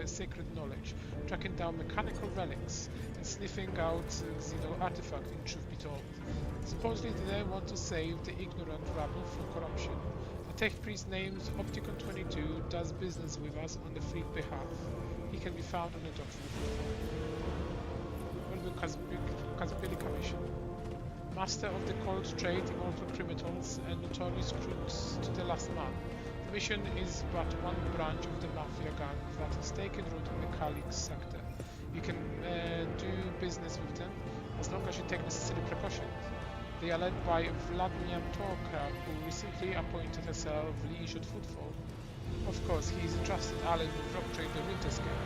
sacred knowledge, tracking down mechanical relics, and sniffing out Xeno artifacts, in truth be told. Supposedly they want to save the ignorant rabble from corruption. The tech priest named Opticon 22 does business with us on the fleet behalf. He can be found on the doctrine of the Casabilica mission. Master of the cold trade, immortal criminals, and notorious crooks to the last man. The mission is but one branch of the mafia gang that has taken root in the Kalix sector. You can do business with them as long as you take necessary precautions. They are led by Vladimir Torka, who recently appointed herself Leisure Footfall. Of course, he is a trusted ally with rock trader Winterscale,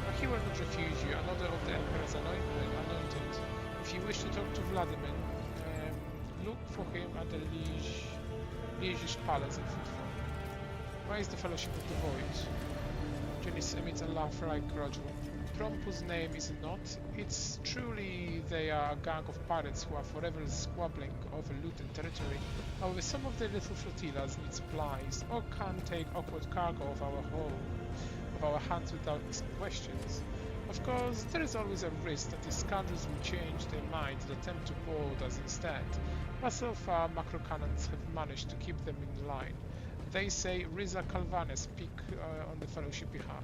but he will not refuse you, another of the Emperor's anointed. If you wish to talk to Vladimir, look for him at the Liege's Palace in Footfall. Where is the Fellowship of the Void? Janice emits a laugh right gradually. Trompus' name is not. It's truly they are a gang of pirates who are forever squabbling over loot and territory. However, some of their little flotillas need supplies, or can't take awkward cargo of our hands without questions. Of course, there is always a risk that the scoundrels will change their minds and attempt to board us instead, but so far macrocannons have managed to keep them in line. They say Riza Calvane speak on the Fellowship behalf.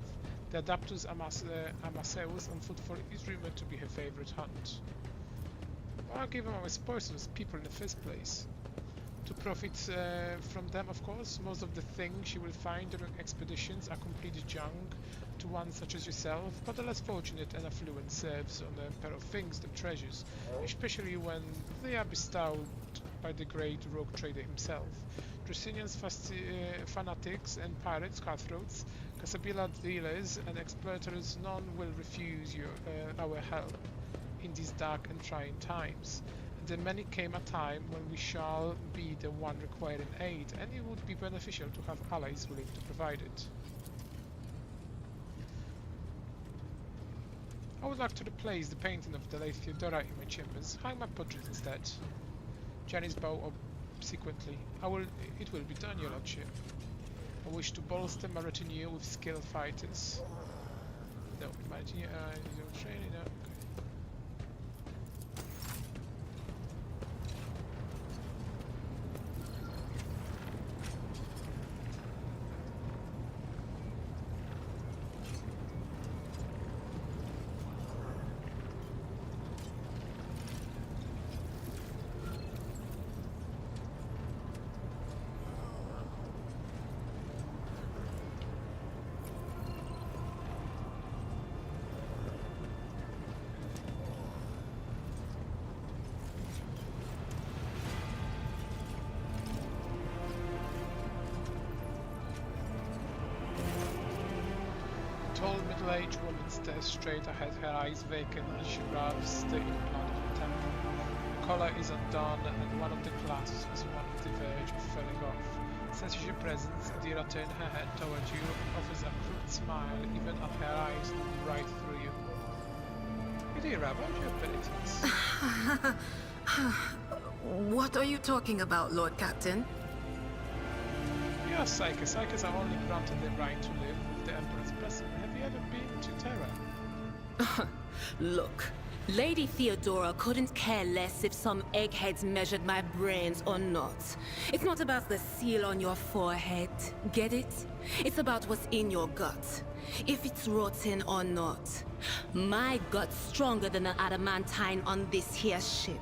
The Adaptus Amaseus on Footfall is rumored to be her favorite hunt. Why give them our poisonous people in the first place? To profit from them, of course. Most of the things she will find during expeditions are complete junk. one such as yourself, but the less fortunate and affluent serves on a pair of things than treasures, especially when they are bestowed by the great rogue trader himself. Dracenians, fanatics and pirates, cutthroats, Casabila dealers and exploiters, none will refuse our help in these dark and trying times. There may came a time when we shall be the one requiring aid, and it would be beneficial to have allies willing to provide it. I would like to replace the painting of the late Theodora in my chambers. Hang my portrait instead. Janice bowed obsequently. It will be done, your lordship. I wish to bolster my retinue with skilled fighters. No, my retinue, training, no. Tall, middle-aged woman stares straight ahead, her eyes vacant as she rubs the implant of her temple. The collar is undone, and one of the clasps is on the verge of falling off. Senses your presence, Adira turns her head towards you and offers a crude smile, even as her eyes look right through you. Adira, about your abilities? What are you talking about, Lord Captain? You are Psyker. Psykers are only granted the right to live with the Emperor's blessing. Have you ever been to Terra? Look, Lady Theodora couldn't care less if some eggheads measured my brains or not. It's not about the seal on your forehead, get it? It's about what's in your gut. If it's rotten or not. My gut's stronger than the adamantine on this here ship.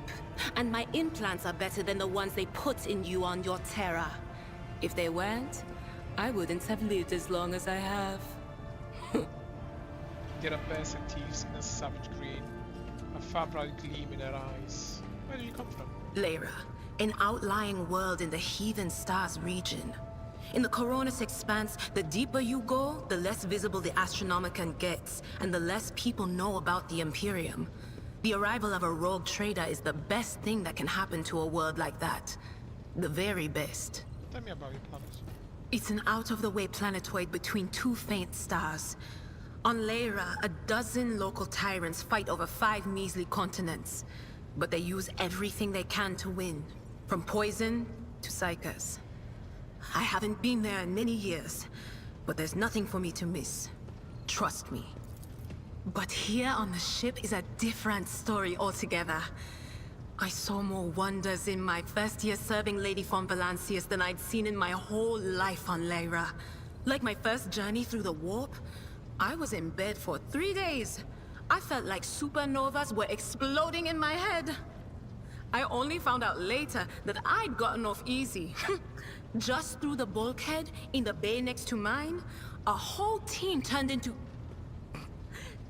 And my implants are better than the ones they put in you on your Terra. If they weren't, I wouldn't have lived as long as I have. There are bears and thieves in a savage green, a far-bright gleam in her eyes. Where do you come from? Lyra, an outlying world in the Heathen Stars region. In the Coronis expanse, the deeper you go, the less visible the Astronomicon gets, and the less people know about the Imperium. The arrival of a rogue trader is the best thing that can happen to a world like that. The very best. Tell me about your planet. It's an out-of-the-way planetoid between two faint stars. On Lyra, a dozen local tyrants fight over 5 measly continents. But they use everything they can to win. From poison to psychers. I haven't been there in many years, but there's nothing for me to miss. Trust me. But here on the ship is a different story altogether. I saw more wonders in my first year serving Lady von Valancius than I'd seen in my whole life on Lyra. Like my first journey through the warp, I was in bed for 3 days. I felt like supernovas were exploding in my head. I only found out later that I'd gotten off easy. Just through the bulkhead in the bay next to mine, a whole team turned into...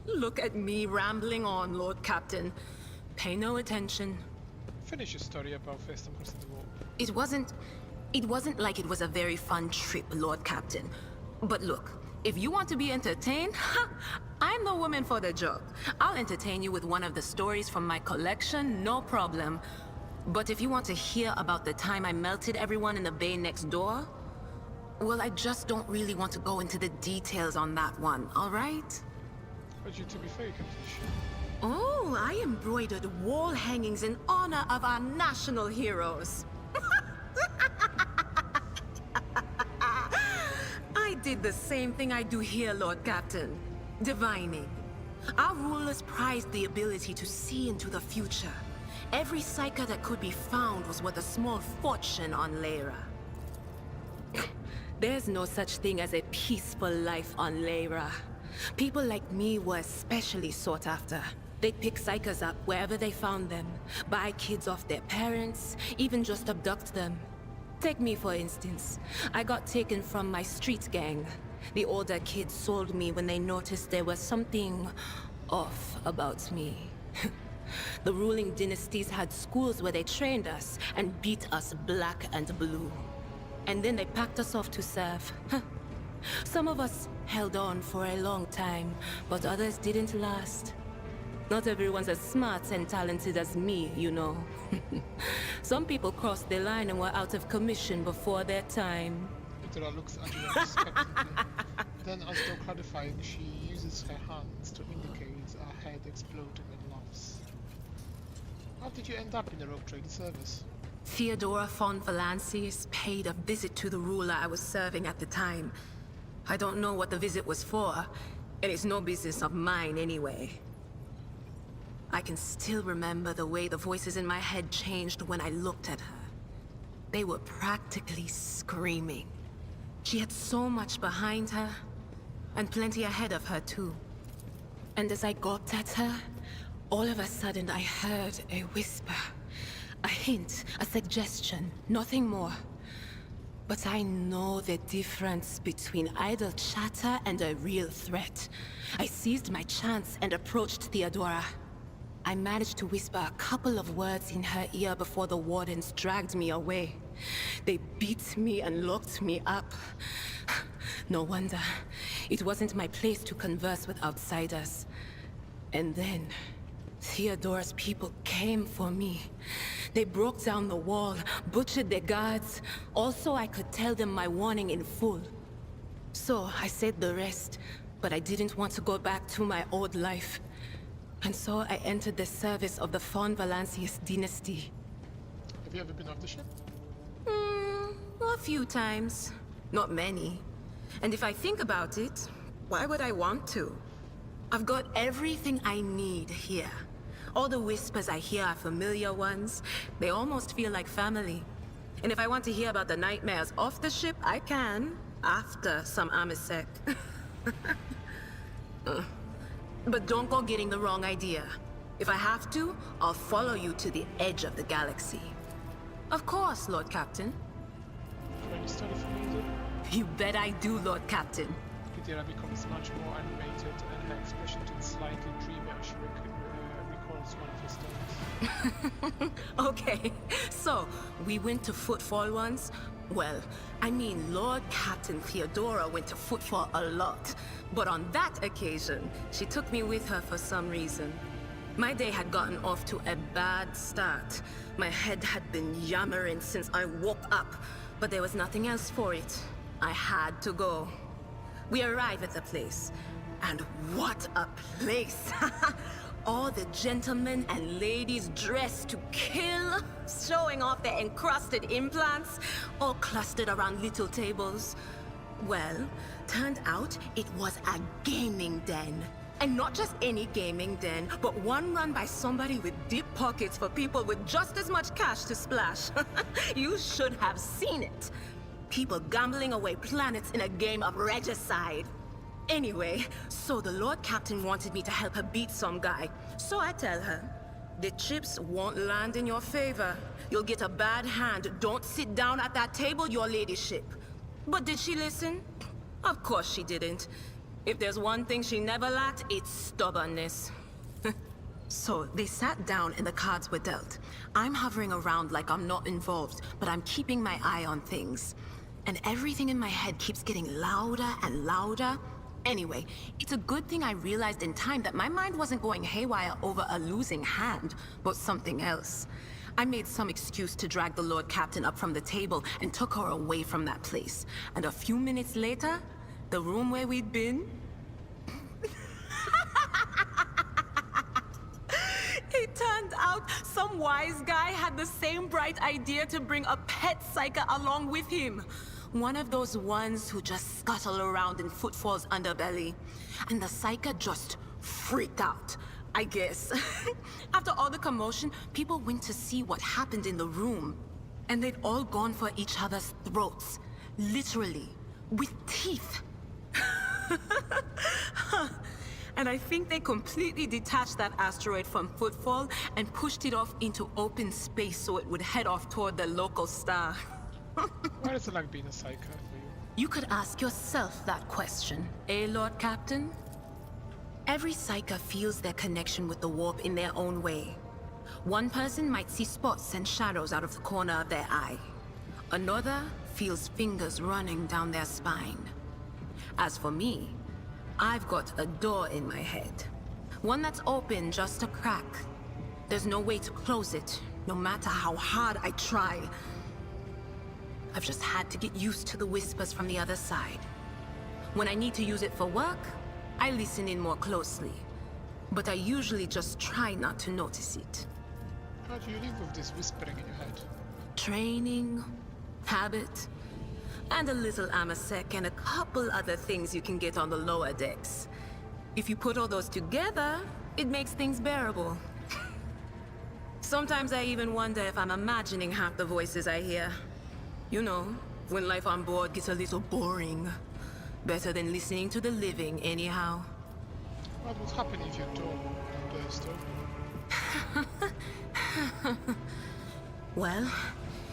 Look at me rambling on, Lord Captain. Pay no attention. Finish your story about first time crossing the warp. It wasn't like it was a very fun trip, Lord Captain. But look, if you want to be entertained, I'm the woman for the job. I'll entertain you with one of the stories from my collection, no problem. But if you want to hear about the time I melted everyone in the bay next door, well, I just don't really want to go into the details on that one, all right? But you to be fair, Captain. Oh, I embroidered wall hangings in honor of our national heroes. I did the same thing I do here, Lord Captain. Divining. Our rulers prized the ability to see into the future. Every psyker that could be found was worth a small fortune on Lyra. There's no such thing as a peaceful life on Lyra. People like me were especially sought after. They'd pick psychers up wherever they found them, buy kids off their parents, even just abduct them. Take me for instance. I got taken from my street gang. The older kids sold me when they noticed there was something off about me. The ruling dynasties had schools where they trained us and beat us black and blue. And then they packed us off to serve. Some of us held on for a long time, but others didn't last. Not everyone's as smart and talented as me, you know. Some people crossed the line and were out of commission before their time. Itra looks at you skeptically. Then, as though clarifying, she uses her hands to indicate her head exploding and laughs. How did you end up in the Rogue Trade service? Theodora von Valancius paid a visit to the ruler I was serving at the time. I don't know what the visit was for, and it's no business of mine anyway. I can still remember the way the voices in my head changed when I looked at her. They were practically screaming. She had so much behind her, and plenty ahead of her too. And as I gawped at her, all of a sudden I heard a whisper. A hint, a suggestion, nothing more. But I know the difference between idle chatter and a real threat. I seized my chance and approached Theodora. I managed to whisper a couple of words in her ear before the wardens dragged me away. They beat me and locked me up. No wonder. It wasn't my place to converse with outsiders. And then, Theodora's people came for me. They broke down the wall, butchered their guards. Also, I could tell them my warning in full. So, I said the rest, but I didn't want to go back to my old life. And so I entered the service of the von Valancius dynasty. Have you ever been off the ship? A few times. Not many. And if I think about it, why would I want to? I've got everything I need here. All the whispers I hear are familiar ones. They almost feel like family. And if I want to hear about the nightmares off the ship, I can. After some Amisec. But don't go getting the wrong idea. If I have to, I'll follow you to the edge of the galaxy. Of course, Lord Captain. When you study for music, You bet I do, Lord Captain. Kidira becomes much more animated and her expression turns slightly dreamier as she recalls one of her stories. Okay, so we went to Footfall once. Well, I mean, Lord Captain Theodora went to Footfall a lot. But on that occasion, she took me with her for some reason. My day had gotten off to a bad start. My head had been yammering since I woke up, but there was nothing else for it. I had to go. We arrive at the place, and what a place! All the gentlemen and ladies dressed to kill, showing off their encrusted implants, all clustered around little tables. Well, turned out it was a gaming den. And not just any gaming den, but one run by somebody with deep pockets for people with just as much cash to splash. You should have seen it. People gambling away planets in a game of regicide. Anyway, so the Lord Captain wanted me to help her beat some guy. So I tell her, the chips won't land in your favor. You'll get a bad hand. Don't sit down at that table, your ladyship. But did she listen? Of course she didn't. If there's one thing she never lacked, it's stubbornness. So they sat down and the cards were dealt. I'm hovering around like I'm not involved, but I'm keeping my eye on things. And everything in my head keeps getting louder and louder. Anyway, it's a good thing I realized in time that my mind wasn't going haywire over a losing hand, but something else. I made some excuse to drag the Lord Captain up from the table and took her away from that place. And a few minutes later, the room where we'd been... It turned out some wise guy had the same bright idea to bring a pet psyker along with him. One of those ones who just scuttle around in Footfall's underbelly. And the psyker just freaked out, I guess. After all the commotion, people went to see what happened in the room. And they'd all gone for each other's throats. Literally. With teeth. And I think they completely detached that asteroid from Footfall and pushed it off into open space so it would head off toward the local star. What is it like being a psyker for you? You could ask yourself that question, eh, Lord Captain? Every Psyker feels their connection with the warp in their own way. One person might see spots and shadows out of the corner of their eye. Another feels fingers running down their spine. As for me, I've got a door in my head. One that's open just a crack. There's no way to close it, no matter how hard I try. I've just had to get used to the whispers from the other side. When I need to use it for work, I listen in more closely. But I usually just try not to notice it. How do you live with this whispering in your head? Training, habit, and a little amasec and a couple other things you can get on the lower decks. If you put all those together, it makes things bearable. Sometimes I even wonder if I'm imagining half the voices I hear. You know, when life on board gets a little boring. Better than listening to the living, anyhow. What would happen if your door burst open? Well,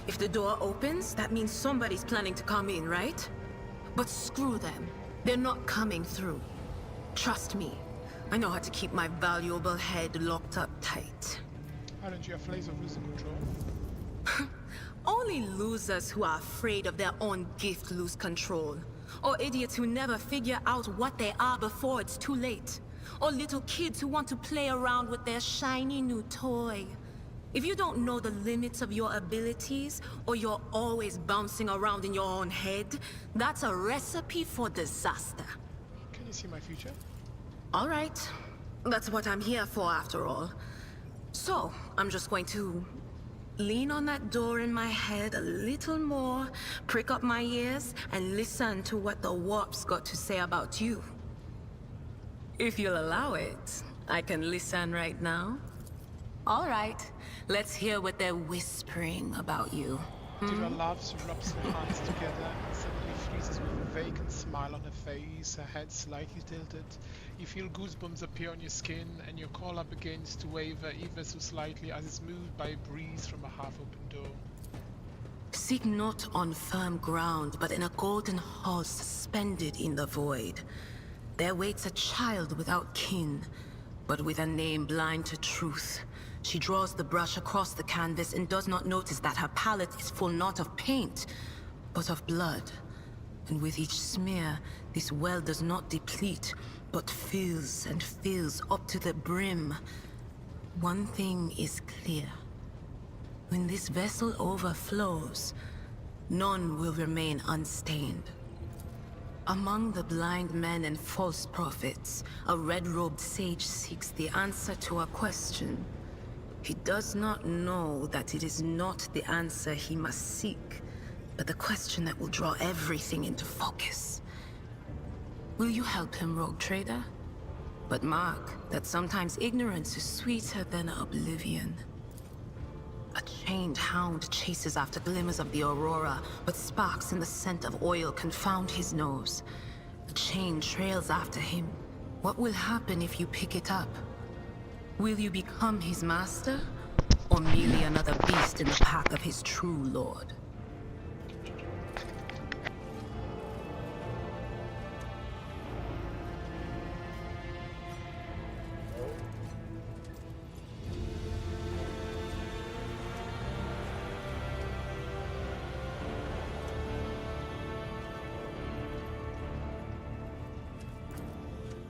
if the door opens, that means somebody's planning to come in, right? But screw them. They're not coming through. Trust me, I know how to keep my valuable head locked up tight. Aren't you afraid of losing control? Only losers who are afraid of their own gift lose control. Or idiots who never figure out what they are before it's too late. Or little kids who want to play around with their shiny new toy. If you don't know the limits of your abilities, or you're always bouncing around in your own head, that's a recipe for disaster. Can you see my future? All right. That's what I'm here for, after all. So, I'm just going to lean on that door in my head a little more, prick up my ears, and listen to what the warp's got to say about you. If you'll allow it, I can listen right now. All right, let's hear what they're whispering about you. Diva laughs, rubs her hands together, and suddenly freezes with a vacant smile on her face, her head slightly tilted. You feel goosebumps appear on your skin, and your collar begins to waver ever so slightly as it's moved by a breeze from a half-open door. Seek not on firm ground, but in a golden hall suspended in the void. There waits a child without kin, but with a name blind to truth. She draws the brush across the canvas and does not notice that her palette is full not of paint, but of blood. And with each smear, this well does not deplete, but fills and fills up to the brim. One thing is clear. When this vessel overflows, none will remain unstained. Among the blind men and false prophets, a red-robed sage seeks the answer to a question. He does not know that it is not the answer he must seek, but the question that will draw everything into focus. Will you help him, rogue trader? But mark that sometimes ignorance is sweeter than oblivion. A chained hound chases after glimmers of the aurora, but sparks in the scent of oil confound his nose. The chain trails after him. What will happen if you pick it up? Will you become his master, or merely another beast in the pack of his true lord?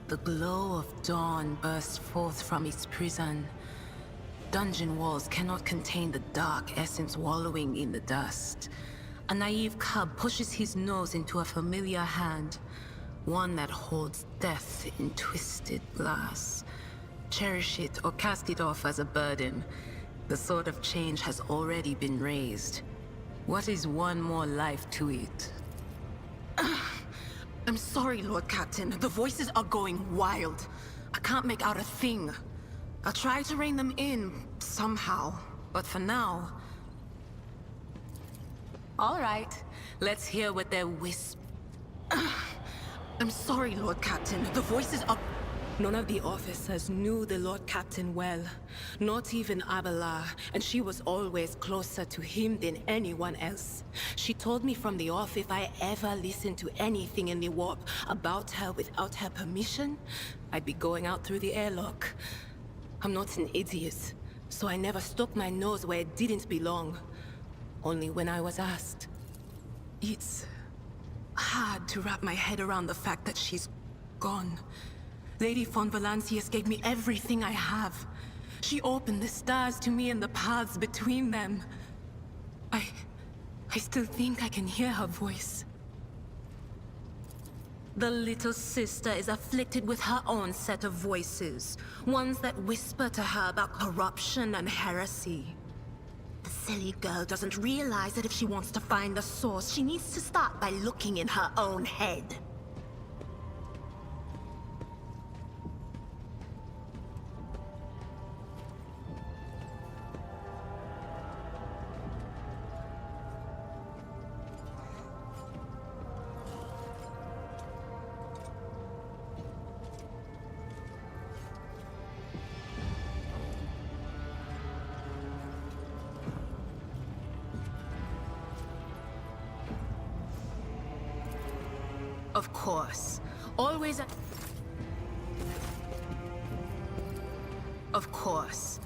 The glow of dawn bursts forth from its prison. Dungeon walls cannot contain the dark essence wallowing in the dust. A naive cub pushes his nose into a familiar hand, one that holds death in twisted glass. Cherish it or cast it off as a burden. The sword of change has already been raised. What is one more life to it? I'm sorry, Lord Captain. The voices are going wild. I can't make out a thing. I'll try to rein them in, somehow. But for now... All right. Let's hear what they're I'm sorry, Lord Captain. The voices are... None of the officers knew the Lord Captain well. Not even Abelard, and she was always closer to him than anyone else. She told me from the off if I ever listened to anything in the warp about her without her permission, I'd be going out through the airlock. I'm not an idiot, so I never stuck my nose where it didn't belong. Only when I was asked. It's hard to wrap my head around the fact that she's gone. Lady von Valancius gave me everything I have. She opened the stars to me and the paths between them. I still think I can hear her voice. The little sister is afflicted with her own set of voices. Ones that whisper to her about corruption and heresy. The silly girl doesn't realize that if she wants to find the source, she needs to start by looking in her own head. Of course. Always Of course.